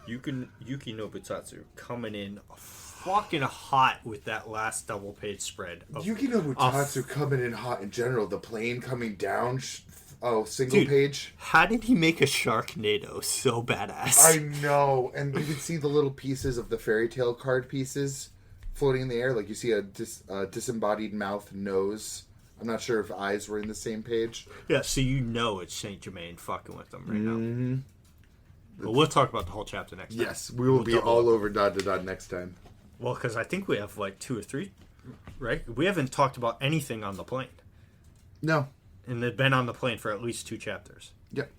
Yuki Nobutatsu coming in fucking hot with that last double page spread. Yuki Nobutatsu coming in hot in general. The plane coming down, single Dude, page. How did he make a Sharknado so badass? I know, and you can see the little pieces of the fairy tale card pieces floating in the air. Like you see a disembodied mouth, nose. I'm not sure if eyes were in the same page. Yeah, so it's Saint Germain fucking with them right now. Mm-hmm. But we'll talk about the whole chapter next time. Yes, we will be all over dot to dot next time. Well, because I think we have like 2 or 3, right? We haven't talked about anything on the plane. No. And they've been on the plane for at least 2 chapters. Yep.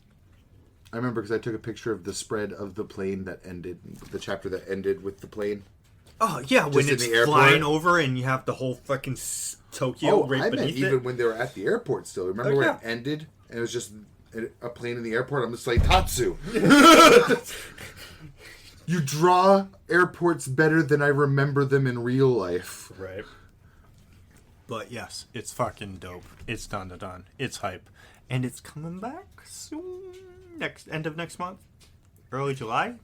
I remember because I took a picture of the spread of the plane that ended, the chapter that ended with the plane. Oh, yeah, when it's flying over and you have the whole fucking Tokyo right beneath it. Even when they were at the airport still. Remember when it ended and it was just a plane in the airport? I'm just like, Tatsu! You draw airports better than I remember them in real life. Right. But yes, it's fucking dope. It's done. It's hype. And it's coming back soon. End of next month? Early July?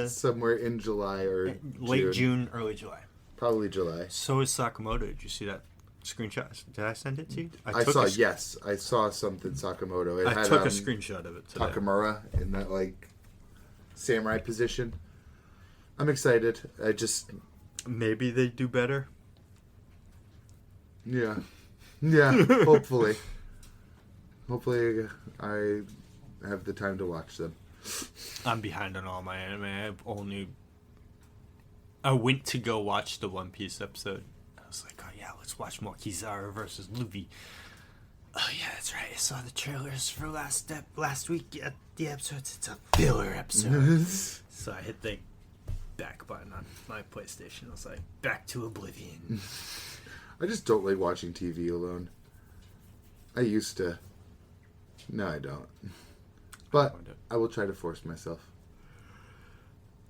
Somewhere in July or late June, early July. Probably July. So is Sakamoto. Did you see that screenshot? Did I send it to you? I saw something Sakamoto. I took a screenshot of it today. Takamura in that samurai position. I'm excited. Maybe they do better. Yeah. Hopefully I have the time to watch them. I'm behind on all my anime. I went to go watch the One Piece episode. I was like, oh yeah, let's watch more Kizaru versus Luffy. Oh yeah, that's right. I saw the trailers for last week at the episodes. It's a filler episode. So I hit the back button on my PlayStation. I was like, back to oblivion. I just don't like watching TV alone. I used to. No, I don't. But I will try to force myself.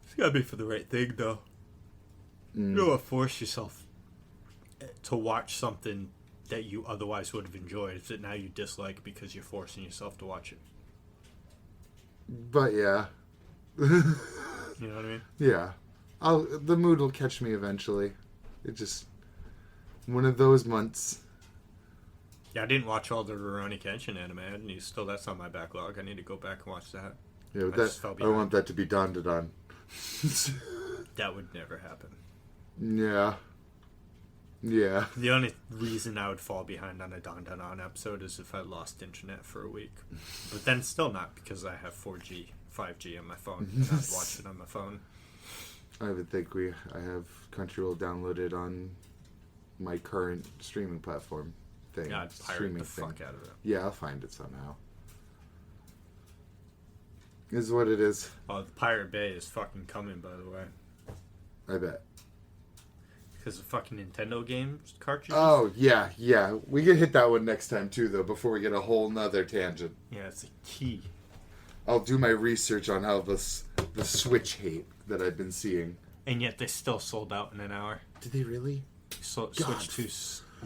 It's gotta be for the right thing, though. You don't force yourself to watch something that you otherwise would have enjoyed that now you dislike because you're forcing yourself to watch it. But yeah. You know what I mean? Yeah. The mood will catch me eventually. It just... one of those months. Yeah, I didn't watch all the Rurouni Kenshin anime. That's on my backlog. I need to go back and watch that. Yeah, I don't want that to be done. That would never happen. Yeah. The only reason I would fall behind on a Don episode is if I lost internet for a week. But then still not, because I have 4G, 5G on my phone, and I'd watch it on my phone. I would think I have Crunchyroll downloaded on my current streaming platform thing. Yeah, I'd pirate the fuck out of it. Yeah, I'll find it somehow. Is what it is. Oh, the Pirate Bay is fucking coming, by the way. I bet. Because of fucking Nintendo games cartridges? Oh, yeah. We can hit that one next time, too, though, before we get a whole nother tangent. Yeah, it's a key. I'll do my research on how the Switch hate that I've been seeing. And yet they still sold out in an hour. Did they really? Switch to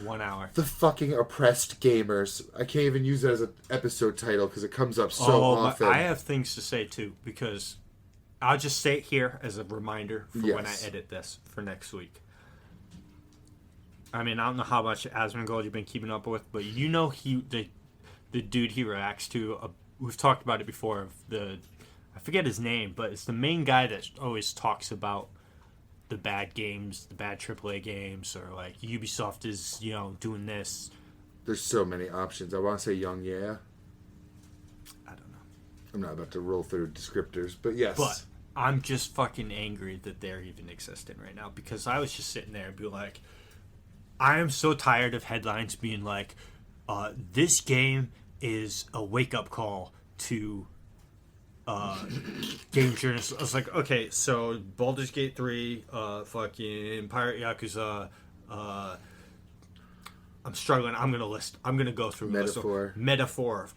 1 hour. The fucking oppressed gamers. I can't even use it as an episode title because it comes up so often. I have things to say, too, because I'll just say it here as a reminder for when I edit this for next week. I mean, I don't know how much Asmongold you've been keeping up with, but you know the dude he reacts to. We've talked about it before. I forget his name, but it's the main guy that always talks about the bad games, the bad AAA games, or like Ubisoft is, doing this. There's so many options. I want to say Young Yeah. I don't know. I'm not about to roll through descriptors, but yes. But I'm just fucking angry that they're even existing right now, because I was just sitting there and be like, I am so tired of headlines being like, this game is a wake-up call to game journalists. I was like, okay, so Baldur's Gate 3, fucking Pirate Yakuza, I'm struggling. I'm gonna go through Metaphor,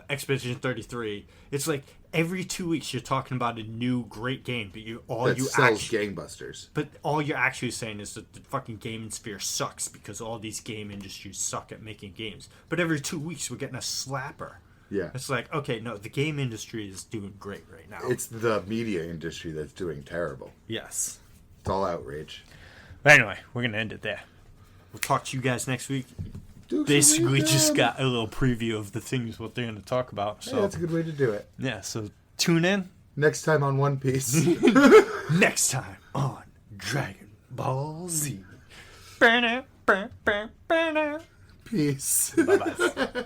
Expedition 33. It's like every 2 weeks you're talking about a new great game, but gangbusters. But all you're actually saying is that the fucking gaming sphere sucks because all these game industries suck at making games. But every 2 weeks we're getting a slapper. Yeah. It's like, okay, no, the game industry is doing great right now. It's the media industry that's doing terrible. Yes. It's all outrage. But anyway, we're gonna end it there. We'll talk to you guys next week. Basically, just got a little preview of the things what they're going to talk about. So that's a good way to do it. Yeah, so tune in. Next time on One Piece. Next time on Dragon Ball Z. Peace. Bye-bye.